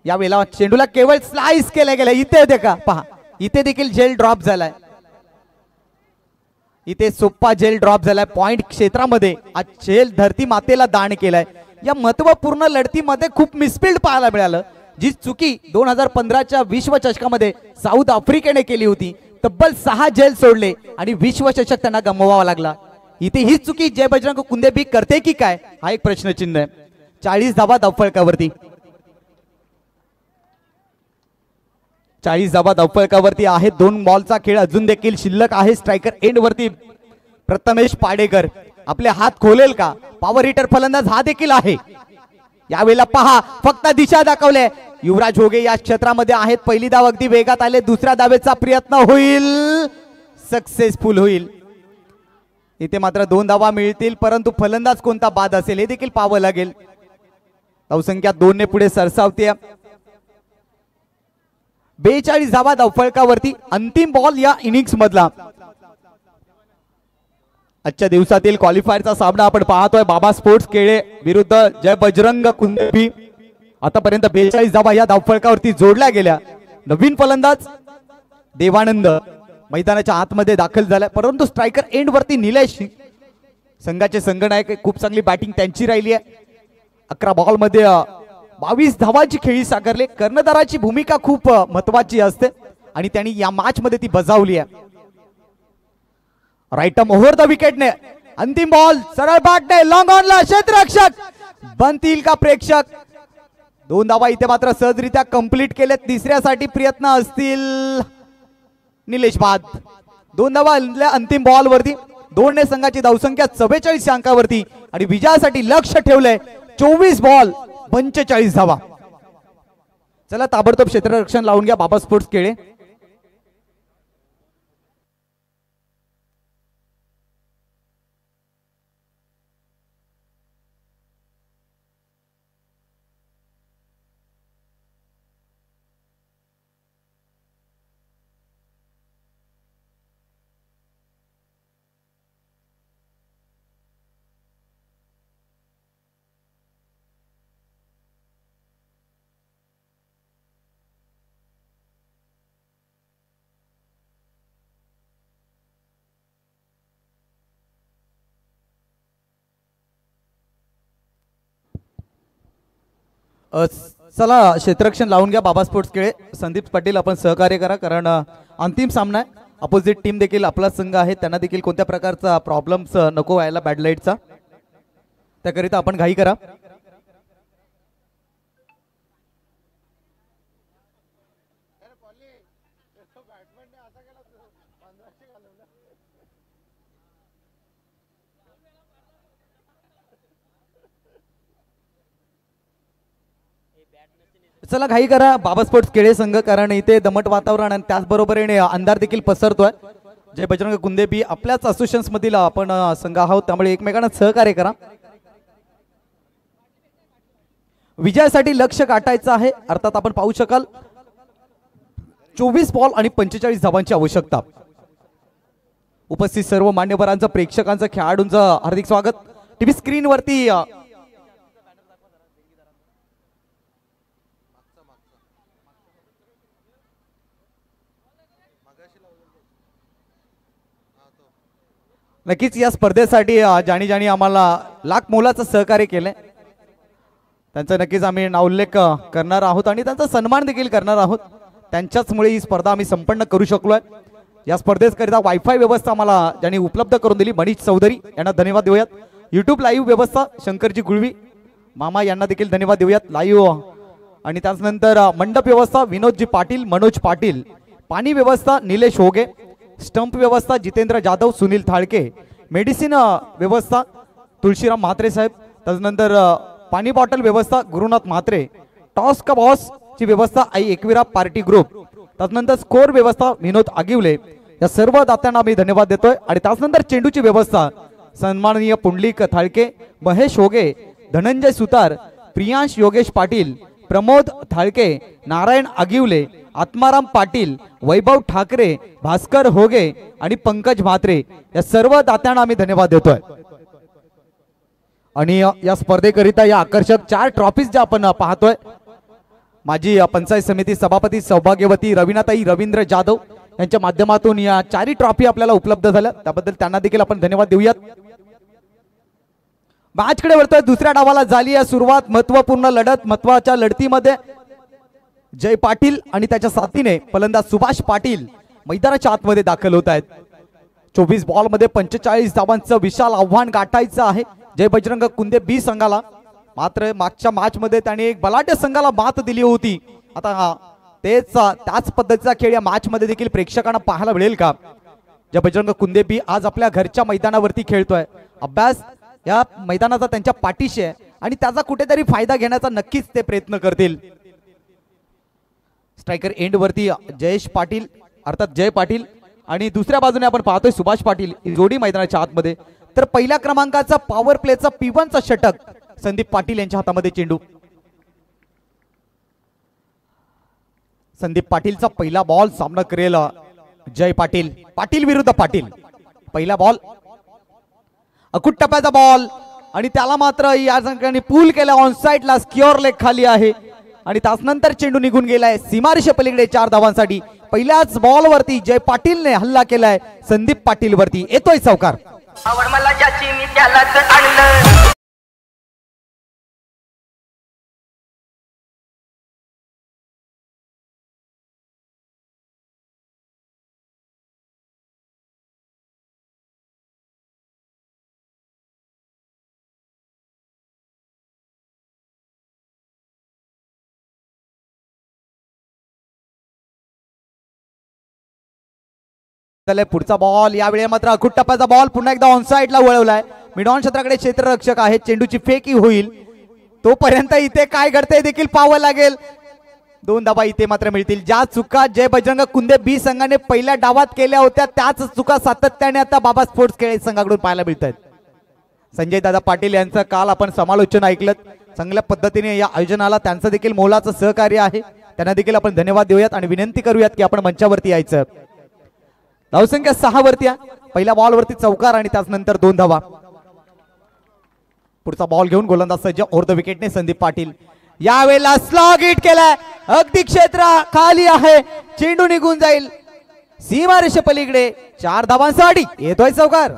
यावेळेला चेंडूला केवळ स्लाइस केला गेला. इथे देखा पहा, इथे देखील जेल ड्रॉप झालाय. इथे सोप्पा जेल ड्रॉप झालाय पॉइंट क्षेत्रामध्ये. आज जेल धरती मातेला दान केलाय. या महत्वपूर्ण लढतीमध्ये खूप मिसफिल्ड पाहायला मिळालं. जी चुकी 2015च्या विश्वचषकामध्ये साऊथ आफ्रिकेने केली होती. तब्बल 6 जेल सोडले आणि विश्वचषक त्यांना गमवावा लागला. इथे ही चुकी जय बजरंग कुंदे बी करते की काय, हा एक प्रश्नचिन्ह आहे. 40 धावा धावफलकावरती. 40 धावा धावफलकावरती आहे. 2 बॉलचा खेळ अजून देखील शिल्लक आहे. स्ट्रायकर एंड वरती प्रथमेश पाडेकर आपले हात खोलेल का? पॉवर हिटर फलंदाज हा देखील आहे. यावेळेला पहा, फक्त दिशा दाखवले. युवराज होगे या क्षेत्रामध्ये आहेत. पहिली धाव अगदी वेगात आले. दुसऱ्या धावेचा प्रयत्न होईल, सक्सेसफुल होईल. इथे मात्र 2 धावा मिळतील, परंतु फलंदाज कोणता बाद असेल हे देखील पाहावं लागेल. धावसंख्या 2 ने पुढे सरसावते. 42 धावा धावफलकावरती. अंतिम बॉल या इनिंग्स मधला. आजच्या दिवसातील क्वालिफायरचा सामना आपण पाहतोय बाबा स्पोर्ट्स केळे विरुद्ध जय बजरंग कुंदे. आतापर्यंत 42 धावा या धावफलकावरती जोडल्या गेल्या. नवीन फलंदाज देवानंद मैदानाच्या आतमध्ये दाखल झाला, परंतु स्ट्रायकर एंड वरती निलेश संघाचे संघनायक. खूप चांगली बॅटिंग त्यांची राहिली आहे. 11 बॉल मध्ये 22 धावांची खेळी साकारले. कर्णधाराची भूमिका खूप महत्वाची असते आणि त्यांनी या मॅच मध्ये ती बजावली आहे. राईट ओव्हर द विकेटने अंतिम बॉल सरळ बॅटने लॉंग ऑनला क्षेत्ररक्षक बनतील का प्रेक्षक? 2 धावा इथे मात्र सहजरित्या कंप्लीट केलेत. तिसऱ्यासाठी प्रयत्न असतील, निलेश बाद. 2 धावा अंतिम बॉल वरती. 2 ने संघाची धावसंख्या 44 अंकावरती आणि विजयासाठी लक्ष ठेवलंय 24 बॉल 45 धावा. चला ताबडतोब क्षेत्ररक्षण लावून घ्या बाबा स्पोर्ट्स केळे. चला क्षेत्ररक्षण लावून घ्या बाबा स्पोर्ट्स केळे. संदीप पाटील आपण सहकार्य करा, कारण अंतिम सामना आहे. अपोजिट टीम देखील आपला संघ आहे, त्यांना देखील कोणत्या प्रकारचा प्रॉब्लेम्स नको व्हायला बॅड लाईटचा, त्याकरिता आपण घाई करा. चला घाई करा बाबा स्पोर्ट्स केळे संघ, कारण इथे दमट वातावरण आणि त्याचबरोबर अंधार देखील पसरतोय. जय बजरंग कुंदे बी आपल्याच असोसिएशन्स मधील आपण संघ आहोत, त्यामुळे एकमेकांना सहकार्य करा. विजयासाठी लक्ष गाठायचं आहे. अर्थात आपण पाहू शकाल 24 बॉल आणि 45 धावांची आवश्यकता. उपस्थित सर्व मान्यवरांचं, प्रेक्षकांचं, खेळाडूंचं हार्दिक स्वागत. टीव्ही स्क्रीन वरती नक्कीच या स्पर्धेसाठी ज्यांनी आम्हाला लाख मोलाचं सहकार्य केलंय त्यांचा नक्कीच आम्ही नावोल्लेख करणार आहोत आणि त्यांचा सन्मान देखील करणार आहोत. त्यांच्याचमुळे ही स्पर्धा आम्ही संपन्न करू शकलोय. या स्पर्धेकरिता वायफाय व्यवस्था आम्हाला ज्यांनी उपलब्ध करून दिली मनीष चौधरी यांना धन्यवाद देऊयात. यूट्यूब लाईव्ह व्यवस्था शंकरजी गुळवी मामा यांना देखील धन्यवाद देऊयात लाईव्ह. आणि त्यानंतर मंडप व्यवस्था विनोदजी पाटील मनोज पाटील, पाणी व्यवस्था निलेश होगे, स्टंप व्यवस्था जितेंद्र जाधव सुनील थाळके, मेडिसिन व्यवस्था तुळशीराम म्हात्रे साहेब, त्यानंतर पाणी बॉटल व्यवस्था गुरुनाथ म्हात्रे, टॉस का बॉस ची व्यवस्था आई एकविरा पार्टी ग्रुप, त्यानंतर स्कोर व्यवस्था विनोद आगिवले. या सर्व दात्यांना आम्ही धन्यवाद देतोय. आणि त्यानंतर चेंडूची व्यवस्था सन्माननीय पुंडलिक थाळके, महेश होगे, धनंजय सुतार, प्रियांश योगेश पाटील, प्रमोद थाळके, नारायण आगिवले, आत्माराम पाटील, वैभव ठाकरे, भास्कर होगे आणि पंकज म्हात्रे या सर्व दात्यांना आम्ही धन्यवाद देतोय. आणि या स्पर्धेकरिता या आकर्षक 4 ट्रॉफीज ज्या आपण पाहतोय, माजी पंचायत समिती सभापती सौभाग्यवती रवीनाताई रवींद्र जाधव यांच्या माध्यमातून या 4 ट्रॉफी आपल्याला उपलब्ध झाल्या, त्याबद्दल त्यांना देखील आपण धन्यवाद देऊयात. मॅचकडे वळतोय. दुसऱ्या डावाला झाली आहे सुरुवात. महत्वपूर्ण लढत. महत्वाच्या लढतीमध्ये जय पाटील आणि त्याच्या साथीने फलंदाज सुभाष पाटील मैदानाच्या आतमध्ये दाखल होत आहेत. 24 बॉल मध्ये 45 धावांचं विशाल आव्हान गाठायचं आहे जय बजरंग कुंदे बी संघाला. मात्र मागच्या मॅच मध्ये त्याने एक बलाढ्य संघाला मात दिली होती. आता त्याच पद्धतीचा खेळ या मॅच मध्ये देखील प्रेक्षकांना पाहायला मिळेल का? जय बजरंग कुंदे बी आज आपल्या घरच्या मैदानावरती खेळतोय. अभ्यास या मैदानाचा त्यांच्या पाठीशी आहे आणि त्याचा कुठेतरी फायदा घेण्याचा नक्कीच ते प्रयत्न करतील. स्ट्रायकर एंड वरती जयेश पाटील अर्थात जय पाटील आणि दुसऱ्या बाजूने आपण पाहतोय सुभाष पाटील जोडी मैदानाच्या आतमध्ये. तर पहिल्या क्रमांकाचा पॉवर प्लेचा P1 चा षटक संदीप पाटील यांच्या हातामध्ये चेंडू. संदीप पाटीलचा पहिला बॉल सामना करेल जय पाटील. पाटील विरुद्ध पाटील. पहिला बॉल अकुट टप्प्याचा बॉल आणि त्याला मात्र या संघाने पूल केला. ऑन साइडला स्क्युअर लेग खाली आहे आणि त्यानंतर चेंडू निघून गेलाय सीमारेषे पलीकडे 4 धावांसाठी. पहिल्याच बॉल वरती जय पाटीलने हल्ला केलाय संदीप पाटील वरती. येतोय चौकार. आवड मला ज्याची मी त्यालाच आणलं. पुढचा बॉल यावेळी मात्र अकुट टप्प्याचा बॉल पुन्हा एकदा ऑन साइडला वळवलाय. मिडॉन क्षेत्राकडे क्षेत्ररक्षक आहेत. चेंडूची फेकी होईल तोपर्यंत इथे काय घडते देखील पाहावं लागेल. 2 धावा इथे मात्र मिळतील. ज्या चुका जय बजरंग कुंदे बी संघाने पहिल्या डावात केल्या होत्या त्याच चुका सातत्याने आता बाबा स्पोर्ट्स खेळ संघाकडून पाहायला मिळत आहेत. संजय दादा पाटील यांचं काल आपण समालोचन ऐकलं. चांगल्या पद्धतीने या आयोजनाला त्यांचं देखील मोलाचं सहकार्य आहे. त्यांना देखील आपण धन्यवाद देऊयात आणि विनंती करूयात की आपण मंचावरती यायचं. धावसंख्या 6 वरती आहे. पहिल्या बॉल वरती चौकार आणि त्यानंतर 2 धावा. पुढचा बॉल घेऊन गोलंदाज सज्ज ओव्हर द विकेटने संदीप पाटील. यावेळेला स्लॉग हिट केलाय. अगदी क्षेत्र खाली आहे. चेंडू निघून जाईल सीमारेषे पलीकडे 4 धावांसाठी. येतोय चौकार.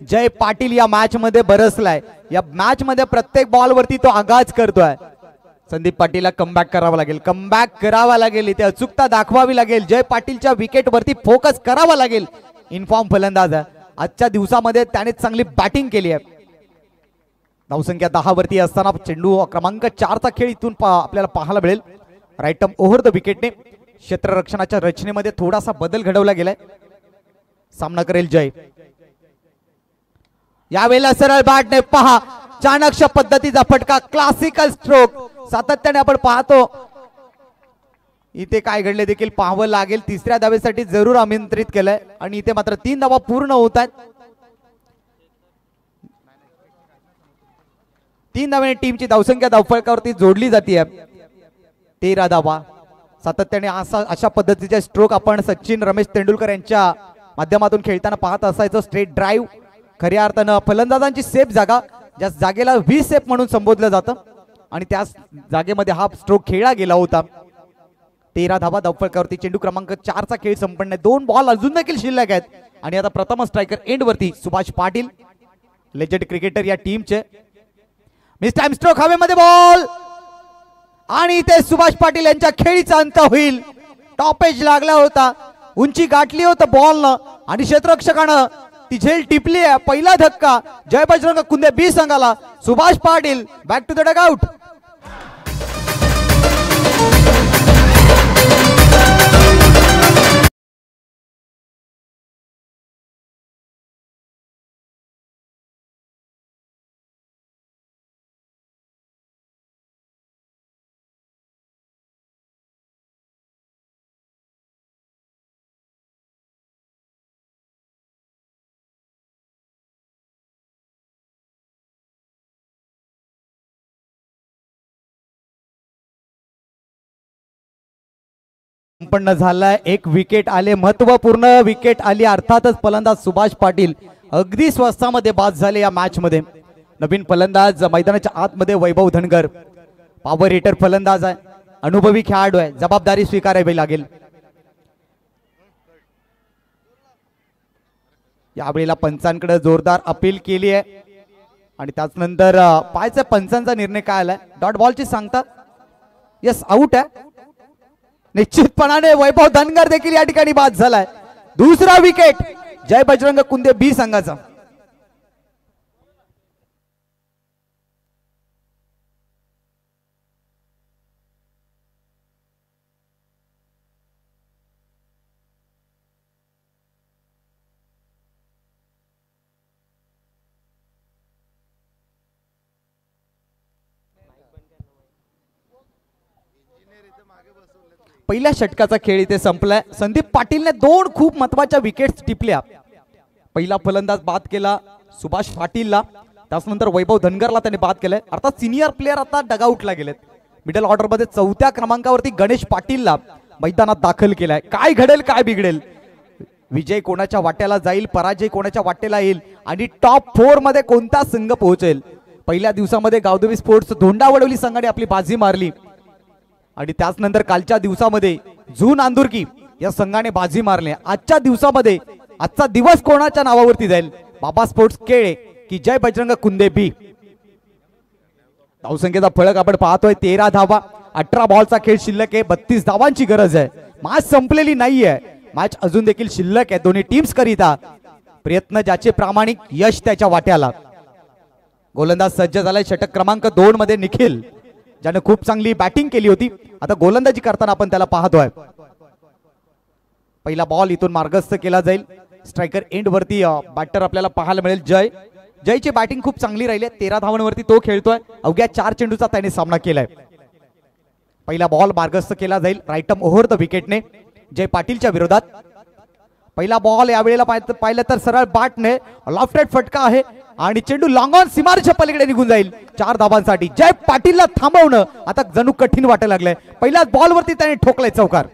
जय पाटील या मॅच मध्ये बरसलाय. या मॅच मध्ये प्रत्येक बॉल वरती तो आगाज करतोय. संदीप पाटीलला कमबॅक करावा लागेल. कमबॅक करावा लागेल. इथे अचूकता दाखवावी लागेल. जय पाटीलच्या विकेट वरती फोकस करावा लागेल. इनफॉर्म फलंदाज आहे. आजच्या दिवसामध्ये त्याने चांगली बॅटिंग केली आहे. धावसंख्या 10 वरती असताना चेंडू क्रमांक 4 चा खेळ इथून आपल्याला पाहायला मिळेल. राईट आर्म ओव्हर द विकेटने क्षेत्ररक्षणाच्या रचनेमध्ये थोडासा बदल घडवला गेलाय. सामना करेल जय. यावेळेला सरळ बॅटने पहा चाणक्य पद्धतीचा फटका. क्लासिकल स्ट्रोक सातत्याने आपण पाहतो. इथे काय घडले देखील पाहावं लागेल. तिसऱ्या धावेसाठी जरूर आमंत्रित केलंय आणि इथे मात्र 3 धावा पूर्ण होत आहेत. 3 धावांनी टीमची धावसंख्या धावफलकावरती जोडली जाते. 13 धावा. सातत्याने अशा पद्धतीचे स्ट्रोक आपण सचिन रमेश तेंडुलकर यांच्या माध्यमातून खेळताना पाहत असायचो. स्ट्रेट ड्राईव्ह खऱ्या अर्थानं फलंदाजांची सेफ जागा, ज्या जागेला 20 सेफ म्हणून संबोधलं जातं आणि त्याच जागेमध्ये हा स्ट्रोक खेळला गेला होता. 13 धावा धावफलकावरती. चेंडू क्रमांक 4 चा खेळ संपन्न आहे. 2 बॉल अजून देखील शिल्लक आहेत आणि आता प्रथम स्ट्रायकर एंड वरती सुभाष पाटील, लेजेंड क्रिकेटर या टीमचे. मिस टाइम स्ट्रोक हवेमध्ये बॉल आणि ते सुभाष पाटील यांच्या खेळीचा अंत होईल. टॉपेज लागला होता, उंची गाठली होतं बॉलनं आणि क्षेत्ररक्षकानं ती झेल टिपली आहे. पहिला धक्का जय बजरंग कुंदे बी संघाला. Subhash Patil back to the dugout. संपन्न झालाय. एक विकेट आले, महत्वपूर्ण विकेट आली. अर्थातच फलंदाज सुभाष पाटील अगदी स्वस्तामध्ये बाद झाले या मॅच मध्ये. नवीन फलंदाज मैदानाच्या आतमध्ये वैभव धनगर, पॉवर हिटर फलंदाज आहे, अनुभवी खेळाडू आहे, जबाबदारी स्वीकारावी लागेल. यावेळेला पंचांकडे जोरदार अपील केली आहे आणि त्यानंतर पायच्या पंचांचा निर्णय काय आलाय. डॉट बॉलची सांगतात. यस, आउट आहे. निश्चितपणाने वैभव धनगर देखील या ठिकाणी बाद झालाय. दुसरा विकेट जय बजरंग कुंदे बी संघाचा. पहिल्या षटकाचा खेळ इथे संपलाय. संदीप पाटीलने 2 खूप महत्वाच्या विकेट्स टिपल्या. पहिला फलंदाज बाद केला सुभाष पाटीलला, त्यानंतर वैभव धनगरला त्याने बाद केलंय. अर्थात सिनियर प्लेअर आता डगआउटला गेलेत. मिडल ऑर्डर मध्ये 4थ्या क्रमांकावरती गणेश पाटीलला मैदानात दाखल केलाय. काय घडेल काय बिघडेल, विजय कोणाच्या वाट्याला जाईल, पराजय कोणाच्या वाट्याला येईल आणि टॉप 4 मध्ये कोणता संघ पोहोचेल. पहिल्या दिवसामध्ये गावदेवी स्पोर्ट्स धोंडावडवली संघाने आपली बाजी मारली आणि त्याचनंतर कालच्या दिवसामध्ये झून आंदुर्की या संघाने बाजी मारली. आजच्या दिवसामध्ये आजचा दिवस कोणाच्या नावावरती जाईल, बाबा स्पोर्ट्स केळे की जय बजरंग कुंदे बी. धावसंख्येचा फळक आपण पाहतोय. 13 धावा, 18 बॉलचा खेळ शिल्लक आहे. 32 धावांची गरज आहे. मॅच संपलेली नाहीये, मॅच अजून देखील शिल्लक आहे. दोन्ही टीम्स करिता प्रयत्न ज्याचे प्रामाणिक, यश त्याच्या वाट्याला. गोलंदाज सज्ज झालाय. षटक क्रमांक 2 मध्ये निखिल, ज्याने खूप चांगली बॅटिंग केली होती, आता गोलंदाजी करताना आपण त्याला पाहतोय. पहिला बॉल इथून मार्गस्थ केला जाईल. स्ट्रायकर एंड वरती बॅटर आपल्याला पाहायला मिळेल जय. जयची बॅटिंग खूप चांगली राहिली. 13 धावांवरती तो खेळतोय. अवघ्या 4 चेंडूचा त्याने सामना केलाय. पहिला बॉल मार्गस्थ केला जाईल राईटम ओव्हर द विकेटने जय पाटीलच्या विरोधात. पहिला बॉल यावेळेला पाहिलं तर सरळ बॅटने लॉफ्टेड फटका आहे आणि चेंडू लॉंग ऑन सीमारेच्या पलीकडे निघून जाईल. 4 धावांसाठी जय पाटीलला थांबवणं आता जणू कठीण वाटायला लागलंय. पहिल्याच बॉलवरती त्याने ठोकलाय चौकार.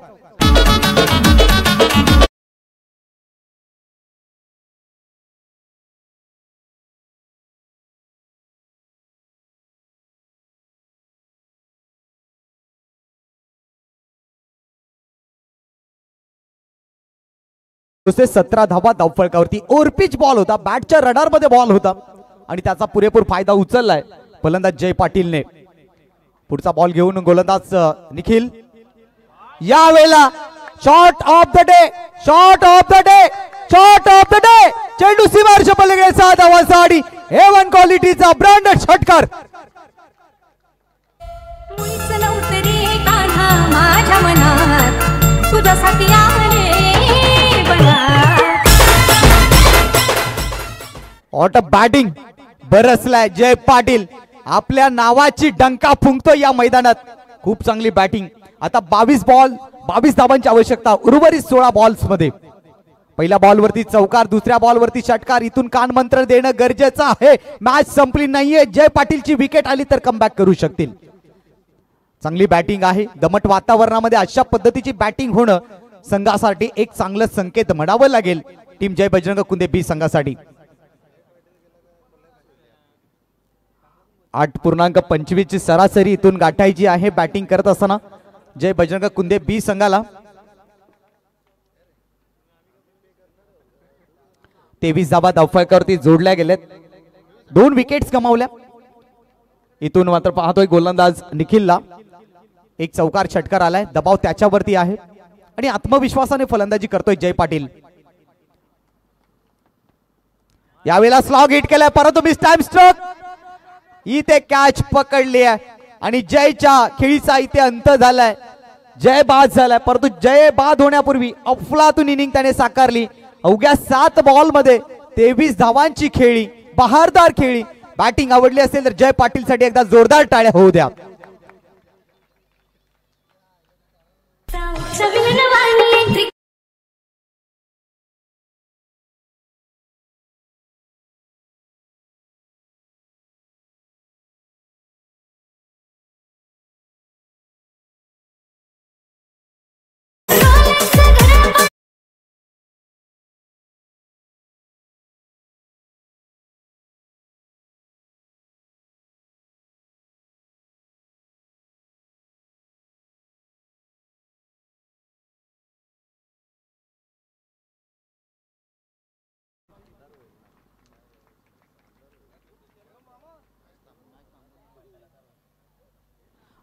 दुसरे 17 धावा धावफलकावरती. ओरपिच बॉल होता, बॅटच्या रडार मध्ये बॉल होता आणि त्याचा पुरेपूर फायदा उचललाय फलंदाज जय पाटीलने. पुढचा बॉल घेऊन गोलंदाज निखिल. यावेळेला shot of the day, shot of the day, shot of the day. चेंडू सीमारेच्या पलीकडे 6 धावांसाठी A1 क्वालिटीचा ब्रँडेड षटकार. माझ्या मनात तुझ्यासाठी आले ऑट बॅटिंग बरसलाय जय पाटील. आपल्या नावाची डंका फुंकतो या मैदानात. खूप चांगली बॅटिंग. आता 22 धावांची आवश्यकता उर्वरित 16 बॉल्स मध्ये. पहिल्या बॉलवरती चौकार, दुसऱ्या बॉलवरती षटकार. इथून कान मंत्र देणं गरजेचं आहे. मॅच संपली नाहीये. जय पाटीलची विकेट आली तर कमबॅक करू शकतील. चांगली बॅटिंग आहे. दमट वातावरणामध्ये अशा पद्धतीची बॅटिंग होणं संघासाठी एक चांगलं संकेत म्हणावं लागेल टीम जय बजरंग कुंदे बी संघासाठी. 8.25 ची सरासरी इथून गाठायची आहे बॅटिंग करत असताना जय बजरंग कुंदे बी संघाला. 23 धावा धावफलकावरती जोडल्या गेलेत. 2 विकेट्स गमावल्या. इथून मात्र पाहतोय गोलंदाज निखिलला एक चौकार षटकार आलाय. दबाव त्याच्यावरती आहे आणि आत्मविश्वासाने फलंदाजी करतोय जय पाटील. यावेळेला स्लॉग हिट केलाय परंतु मिस टाइम स्ट्रोक. इथे कॅच पकडली आहे आणि जयच्या खेळीचा इथे अंत झालाय. जय बाद झालाय परंतु जय बाद होण्यापूर्वी अफलातून इनिंग त्याने साकारली. अवघ्या 7 बॉल मध्ये 23 धावांची खेळी, बहारदार खेळी. बॅटिंग आवडली असेल तर जय पाटील साठी एकदा जोरदार टाळ्या होऊ द्या.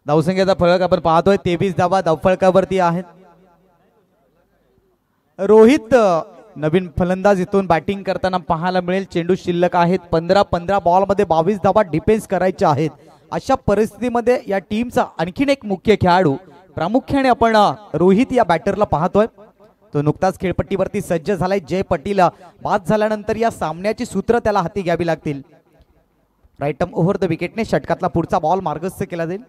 धावसंख्येचा फलक आपण पाहतोय 23 धावा धावफलकावरती आहेत. रोहित नवीन फलंदाज इथून बॅटिंग करताना पाहायला मिळेल. चेंडू शिल्लक आहेत. 15 बॉल मध्ये 22 धावा डिफेन्स करायच्या आहेत. अशा परिस्थितीमध्ये या टीमचा आणखीन एक मुख्य खेळाडू प्रामुख्याने आपण रोहित या बॅटरला पाहतोय. तो नुकताच खेळपट्टीवरती सज्ज झालाय. जय पाटील बाद झाल्यानंतर या सामन्याची सूत्र त्याला हाती घ्यावी लागतील. राईट आर्म ओव्हर द विकेटने षटकातला पुढचा बॉल मार्गस्थ केला जाईल.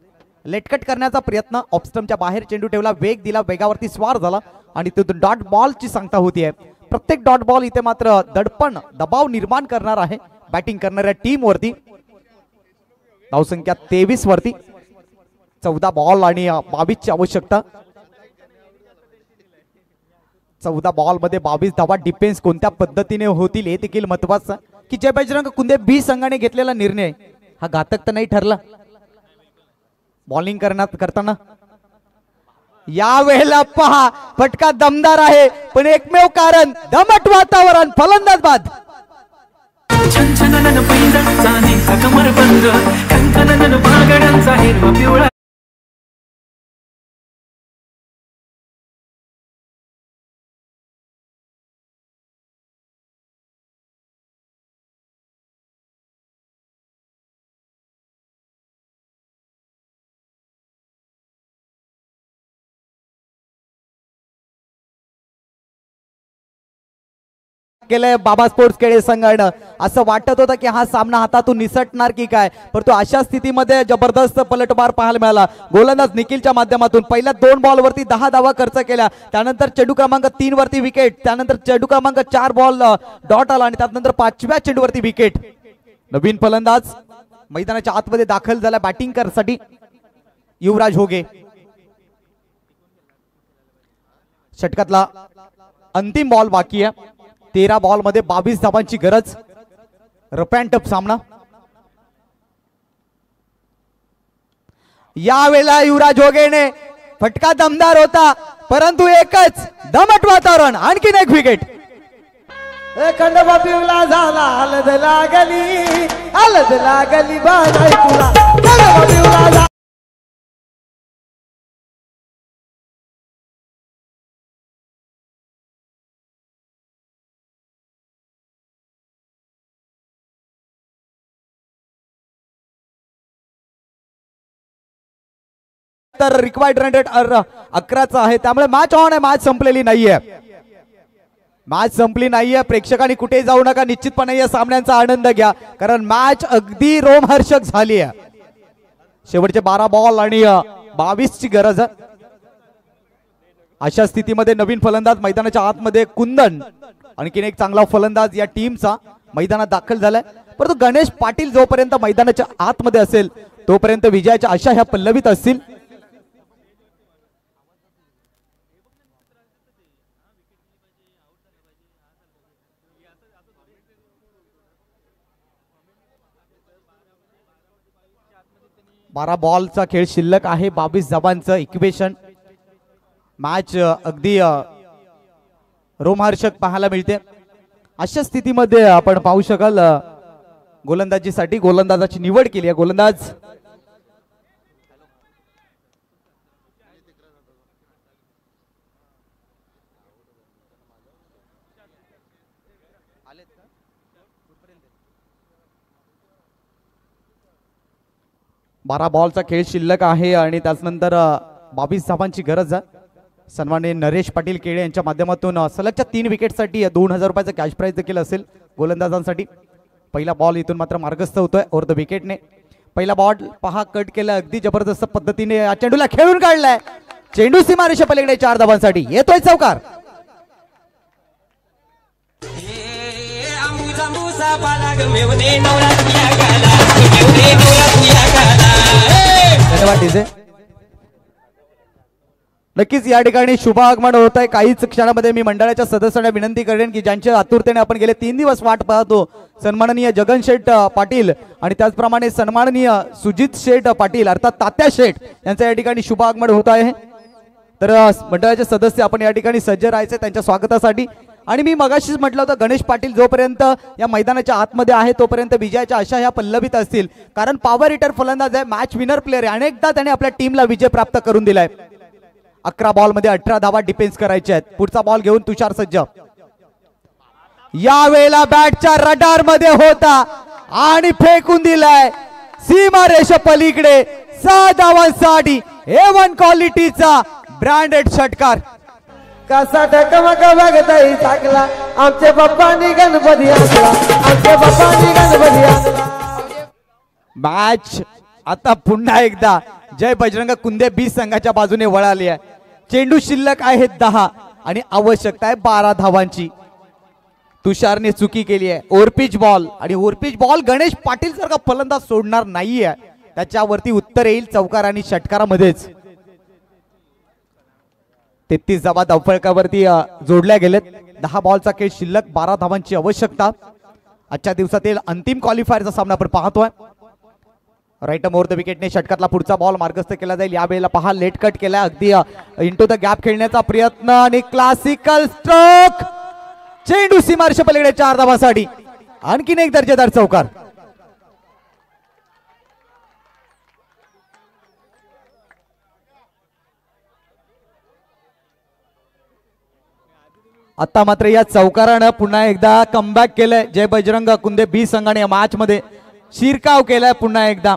लेटकट करण्याचा प्रयत्न, ऑफस्टंपच्या बाहेर चेंडू ठेवला, वेग दिला, वेगावरती स्वार झाला आणि तिथून डॉट बॉलची सांगता होतीये. प्रत्येक डॉट बॉल इथे मात्र दडपण, दबाव निर्माण करणार आहे बॅटिंग करणाऱ्या टीम वरती. धावसंख्या 23 वरती. 14 बॉल आणि 22 ची आवश्यकता. 14 बॉल मध्ये 22 धावा. डिफेन्स कोणत्या पद्धतीने होतील हे देखील महत्वाचं की जय बजरंग कुंदे बी संघाने घेतलेला निर्णय हा घातक तर नाही ठरला बॉलिंग करताना. या वेळेला पहा फटका दमदार आहे पण एकमेव कारण दमट वातावरण. फलंदाज बाद. केलंय बाबा स्पोर्ट्स खेळे संघानं. असं वाटत होतं की हा सामना हातातून निसटणार की काय, परंतु अशा स्थितीमध्ये जबरदस्त पलटवार पाहायला मिळाला. गोलंदाज निखिलच्या माध्यमातून पहिल्या 2 बॉल वरती 10 धावा खर्च केल्या. त्यानंतर चेंडू क्रमांक 3 वरती विकेट. त्यानंतर चेंडू क्रमांक 4 बॉल डॉट आला आणि त्यानंतर 5व्या चेंडूवरती विकेट. नवीन फलंदाज मैदानाच्या आतमध्ये दाखल झाला बॅटिंग करण्यासाठी युवराज होगे. षटकातला अंतिम बॉल बाकी आहे. 13 बॉल मध्ये 22 धावांची गरज. रफ अँड टफ सामना. यावेळेला युवराज होगेने फटका दमदार होता परंतु एकच दमट वातावरण. आणखीन एक विकेट. खंडोबा पिवला झाला हलद लागली बाजाय तुला. खंडोबा पिवला तर रिक्वायर्ड रन रेट 11चा आहे. त्यामुळे मॅच ऑन आहे. मॅच संपलेली नाहीये. मॅच संपली नाहीये. प्रेक्षकांनी कुठे जाऊ नका. निश्चितपणे या सामन्यांचा आनंद घ्या कारण मॅच अगदी रोमहर्षक झाली आहे. शेवटचे 12 बॉल आणि 22 ची गरज. अशा स्थितीमध्ये नवीन फलंदाज मैदानाच्या आतमध्ये कुंदन आणखीन एक चांगला फलंदाज या टीमचा मैदानात दाखल झालाय. परंतु गणेश पाटील जोपर्यंत मैदानाच्या आतमध्ये असेल तोपर्यंत विजयाच्या आशा ह्या पल्लवित असतील. 12 बॉलचा खेळ शिल्लक आहे. 22 धावांचं इक्वेशन. मॅच अगदी रोमहर्षक पाहायला मिळते. अशा स्थितीमध्ये आपण पाहू शकाल गोलंदाजीसाठी गोलंदाजाची निवड केली आहे. गोलंदाज बारा बॉलचा खेळ शिल्लक आहे आणि त्याचनंतर 22 धावांची गरज आहे. सन्माननीय नरेश पाटील केळे यांच्या माध्यमातून सलगच्या 3 विकेटसाठी 2000 रुपयाचं कॅश प्राइज देखील असेल गोलंदाजांसाठी. पहिला बॉल इथून मात्र मार्गस्थ होतोय ओव्हर द विकेटने. पहिला बॉल पहा कट केला अगदी जबरदस्त पद्धतीने या चेंडूला खेळून काढलाय. चेंडू सीमारेषा पलीकडे 4 धावांसाठी येतोय चौकार. धन्यवाद डीजे. नक्कीच या ठिकाणी शुभ आगमन होत आहे. काहीच क्षणामध्ये मी मंडळाच्या सदस्यांना विनंती करेन की ज्यांच्या आतुरतेने आपण गेले 3 दिवस वाट पाहतो, सन्माननीय जगन शेठ पाटील आणि त्याचप्रमाणे सन्माननीय सुजित शेठ पाटील अर्थात तात्या शेठ यांचं या ठिकाणी शुभ आगमन होत आहे. तर मंडळाचे सदस्य आपण या ठिकाणी सज्ज राहायचे त्यांच्या स्वागतासाठी. आणि मी मगाशीच म्हटलं होतं गणेश पाटील जोपर्यंत या मैदानाच्या आतमध्ये आहे तोपर्यंत विजयाच्या आशा ह्या पल्लवित असतील, कारण पॉवर हिटर फलंदाज आहे, मॅच विनर प्लेअर आहे. अनेकदा त्याने आपल्या टीमला विजय प्राप्त करून दिलाय. 11 बॉल मध्ये 18 धावा डिफेन्स करायचे आहेत. पुढचा बॉल घेऊन तुषार सज्ज. यावेळेला बॅटच्या रडार मध्ये होता आणि फेकून दिलाय सीमारेषा पलीकडे. 6 धावांसाठी A1 क्वालिटीचा ब्रँडेड षटकार. कसा टकमक बघताई टाकला आमचे बाप्पांनी गणपती आणला, आमचे बाप्पांनी गणपती आणला. मॅच आता पुन्हा एकदा जय बजरंग कुंदे बी संघाच्या बाजूने वळाली आहे. चेंडू शिल्लक आहेत 10 आणि आवश्यकता आहे 12 धावांची. तुषारने चुकी केली आहे. ओव्हरपिच बॉल आणि ओव्हरपिच बॉल गणेश पाटील सारखा फलंदाज सोडणार नाहीये. त्याच्यावरती उत्तर येईल चौकार आणि षटकारामध्येच. 33 धावा धावफलकावरती जोडल्या गेलेत. 10 बॉलचा खेळ शिल्लक, 12 धावांची आवश्यकता. आजच्या दिवसातील अंतिम क्वालिफायरचा सामना आपण पाहतोय. राईट ओव्हर द विकेटने षटकातला पुढचा बॉल मार्गस्थ केला जाईल. यावेळेला पहा लेट कट केला अगदी इंटू द गॅप खेळण्याचा प्रयत्न आणि क्लासिकल स्ट्रोक. चेंडू सीमारेषा पलीकडे 4 धावांसाठी. आणखीन एक दर्जेदार चौकार. आता मात्र या चौकारानं पुन्हा एकदा कमबॅक केलंय. जय बजरंग कुंदे बी संघाने या मॅच मध्ये शिरकाव केलाय पुन्हा एकदा.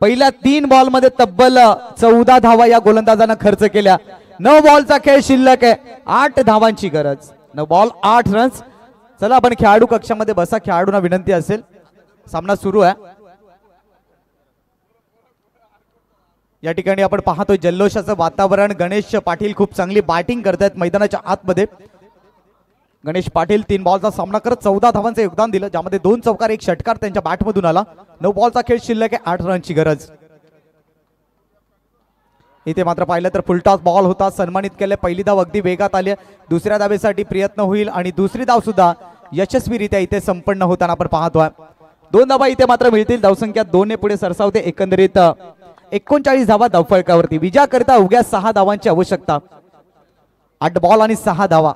पहिल्या 3 बॉल मध्ये तब्बल 14 धावा या गोलंदाजानं खर्च केल्या. 9 बॉलचा खेळ शिल्लक आहे. 8 धावांची गरज. 9 बॉल 8 रन्स. चला आपण खेळाडू कक्षामध्ये बसा. खेळाडूंना विनंती असेल. सामना सुरू आहे. या ठिकाणी आपण पाहतोय जल्लोषाचं वातावरण. गणेश पाटील खूप चांगली बॅटिंग करतायत मैदानाच्या आतमध्ये. गणेश पाटील 3 बॉलचा सामना करत 14 धावांचं योगदान दिलं, ज्यामध्ये 2 चौकार 1 षटकार त्यांच्या बॅटमधून आला. 9 बॉलचा खेळ शिल्लक आहे. 8 रनची गरज. इथे मात्र पाहिलं तर फुलटॉस बॉल होता, सन्मानित केले. पहिली धाव अगदी वेगात आली. दुसऱ्या धावेसाठी प्रयत्न होईल आणि दुसरी धाव सुद्धा यशस्वीरित्या इथे संपन्न होताना आपण पाहतोय. 2 धावा इथे मात्र मिळतील. धावसंख्या 2 ने पुढे सरसावते. एकंदरीत 39 धावा धावफलकावरती. विजयाकरिता उग्या 6 धावांची आवश्यकता. 8 बॉल आणि 6 धावा.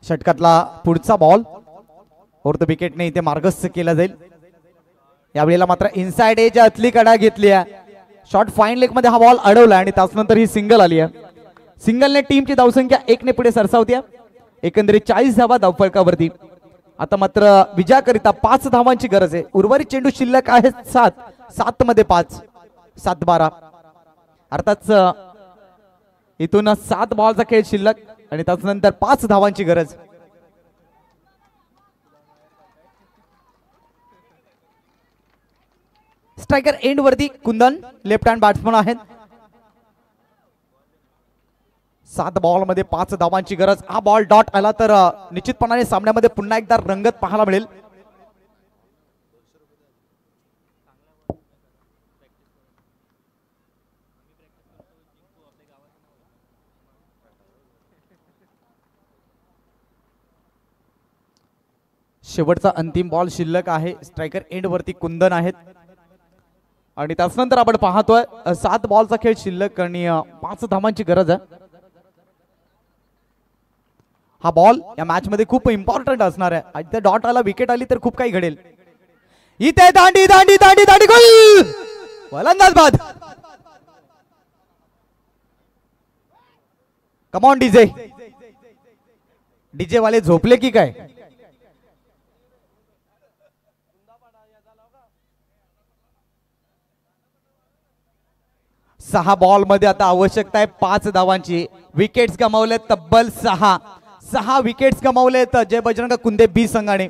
षटकातला पुढचा बॉल ओव्हर द विकेटने इथे मार्गस्थ केला जाईल. यावेळेला मात्र इनसाइड एज आतली कडा घेतली आहे. शॉर्ट फाईन लेग मध्ये हा बॉल अडवला आणि त्यानंतर ही सिंगल आली आहे. सिंगलने टीमची धावसंख्या 1 ने पुढे सरसावते. एकंदरीत 40 धावा धावफलकावरती. आता मात्र विजयाकरिता 5 धावांची गरज आहे. उर्वरित चेंडू शिल्लक आहेत 7. 7 मध्ये 5, 7-12. अर्थात इथून 7 बॉलचा खेळ शिल्लक आणि त्यानंतर 5 धावांची गरज. स्ट्रायकर एंड वरती कुंदन लेफ्ट हँड बॅट्समन आहेत. 7 बॉल मध्ये 5 धावांची गरज. हा बॉल डॉट आला तर निश्चितपणाने सामन्यामध्ये पुन्हा एकदा रंगत पाहायला मिळेल. शेवटचा अंतिम बॉल शिल्लक आहे. स्ट्रायकर एंड वरती कुंदन आहेत आणि त्यानंतर आपण पाहतोय 7 बॉलचा खेळ शिल्लक आणि 5 धावांची गरज आहे. हा बॉल या मॅच मध्ये खूप इम्पॉर्टंट असणार आहे. आता डॉट आला, विकेट आली तर खूप काही घडेल. इथे दांडी दांडी दांडी दांडी गोल, फलंदाज बाद. कमॉन डीजे, डीजे वाले झोपले की काय? सहा बॉल मध्ये आता आवश्यकता आहे 5 धावांची. विकेट्स गमावले तब्बल 6 विकेट्स गमावलेत जय बजरंग कुंदे बी संघाने.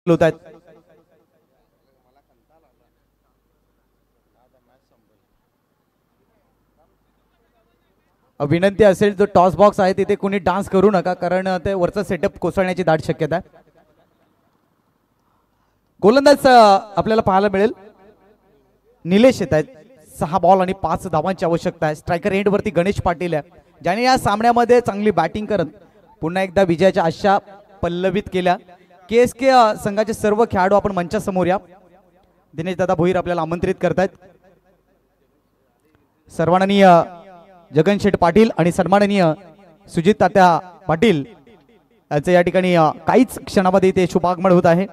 होत आहेत. विनंती असेल जो टॉस बॉक्स आहे तिथे कोणी डान्स करू नका, कारण ते वरचा सेटअप कोसळण्याची दाट शक्यता आहे. गोलंदाज आपल्याला पाहायला मिळेल निलेश येत आहेत. 6 बॉल आणि 5 धावांची आवश्यकता आहे. स्ट्रायकर एंड वरती गणेश पाटील आहे, ज्याने या सामन्यामध्ये चांगली बॅटिंग करत पुन्हा एकदा विजयाच्या आशा पल्लवित केल्या. KSK संघाचे सर्व खेळाडू आपण मंचासमोर या. दिनेश दादा भोईर आपल्याला आमंत्रित करतायत. सर्वांनीय जगन शेठ पाटील आणि सन्माननीय सुजित तात्या पाटील यांचे या ठिकाणी काहीच क्षणामध्ये ते शुभागमन होत आहे.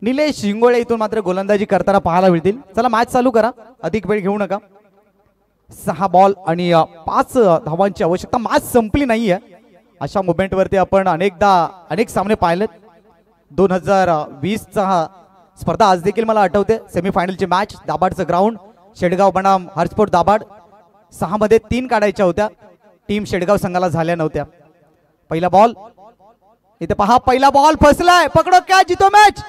निलेश हिंगोळे इथून मात्र गोलंदाजी करताना पाहायला मिळतील. चला मॅच चालू करा, अधिक वेळ घेऊ नका. 6 बॉल आणि 5 धावांची आवश्यकता. मॅच संपली नाहीये. अशा मुवमेंट वरती आपण अनेक सामने पाहिलेत. 2020चा स्पर्धा आज देखील मला आठवते. सेमीफायनलची मॅच, दाभाडचं ग्राउंड, शेडगाव बनाम हर्सपोर्ट दाभाड. 6 मध्ये 3 काढायच्या होत्या, टीम शेडगाव संघाला झाल्या नव्हत्या. पहिला बॉल इथे पहा, पहिला बॉल फसलाय. पकडो क्या, जीतो मैच.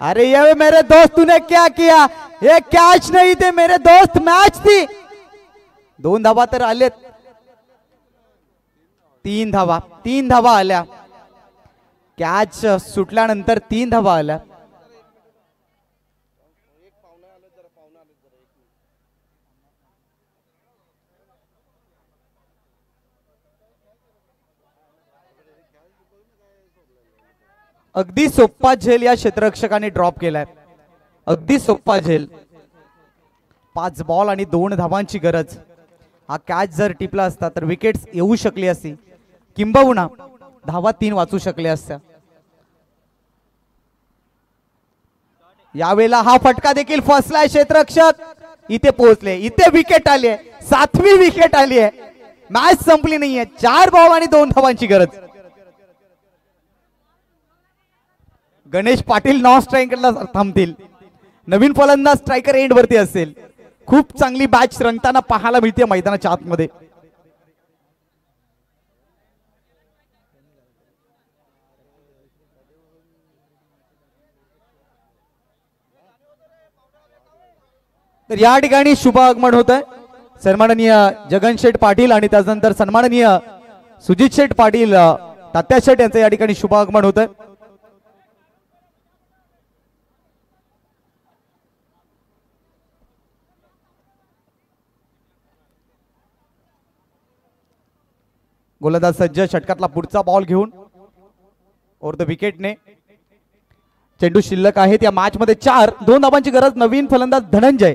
अरे ये मेरे दोस्त तूने क्या किया, ये कॅच नहीं थे मेरे दोस्त, मॅच थी. 2 धावा तर आलेत. 3 धावा आल्या. कॅच सुटल्यानंतर 3 धावा आल्या. अगदी सोप्पा झेल या क्षेत्ररक्षकाने ड्रॉप केलाय. अगदी सोप्पा झेल. 5 बॉल आणि 2 धावांची गरज. हा कॅच जर टिपला असता तर विकेट्स येऊ शकली असती, किंबहुना धावा 3 वाचू शकले असत्या. यावेळेला हा फटका देखील फसलाय. क्षेत्ररक्षक इथे पोहोचले, इथे विकेट आली आहे. 7वी विकेट आली आहे. मॅच संपली नाहीये. 4 बॉल आणि 2 धावांची गरज. गणेश पाटील नॉन स्ट्रायकरला थांबतील. नवीन फलंदाज स्ट्रायकर एंड वरती असेल. खूप चांगली बॅच रंगताना पाहायला मिळते मैदानाच्या आतमध्ये. तर या ठिकाणी शुभ आगमन होत आहे. सन्माननीय जगन शेठ पाटील आणि त्यानंतर सन्माननीय सुजित शेठ पाटील, तात्या शेठ यांचं या ठिकाणी शुभ आगमन होत आहे. गोलंदाज सज्ज, षटकातला पुढचा बॉल घेऊन ओव्हर द विकेटने. चेंडू शिल्लक आहेत या मॅच मध्ये. 4 2 धावांची गरज. नवीन फलंदाज धनंजय.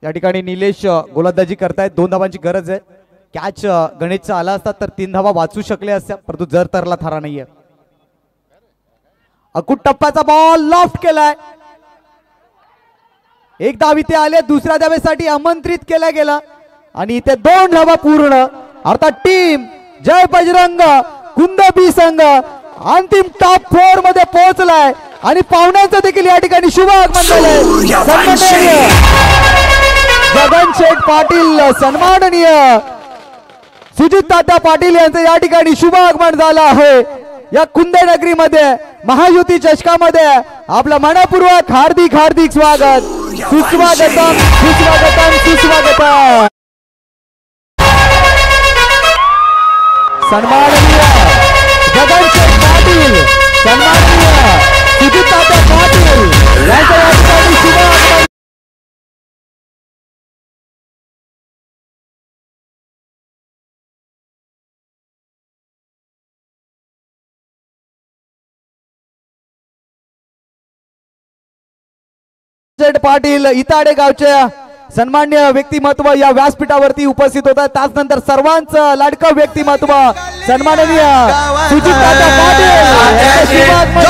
या ठिकाणी निलेश गोलंदाजी करतायत. 2 धावांची गरज आहे. कॅच गणेशचा आला असता तर 3 धावा वाचू शकले असत्या, परंतु जर तरला थारा नाहीये. अकुट टप्प्याचा बॉल लॉफ्ट केलाय. एक धाव इथे आले, दुसऱ्या धावेसाठी आमंत्रित केला गेला आणि इथे 2 धावा पूर्ण. अर्थात टीम जय बजरंग कुंद बी संघ अंतिम टॉप 4 मध्ये पोहोचलाय. आणि पाहुण्यांचं देखील या ठिकाणी शुभ आगमन झालंय. सन्माननीय गगन शेठ पाटील, सन्माननीय सुजित तात्या पाटील यांचं या ठिकाणी शुभ आगमन झालं आहे. या कुंदनगरीमध्ये महायुती चषकामध्ये आपलं मनपूर्वक हार्दिक हार्दिक स्वागत. सुस्वागतम सुस्वागतम सुस्वागतम. सन्माननीय गगन शेठ पाटील, सन्माननीय सुजित तात्या पाटील यांचं या ठिकाणी शुभ आगमन. पाटील इताडे गावचे सन्मान्य व्यक्तिमत्व या व्यासपीठावरती उपस्थित होतात. त्याचनंतर सर्वांचं लाडकं व्यक्तिमत्व सन्माननीय सुजित तात्या पाटील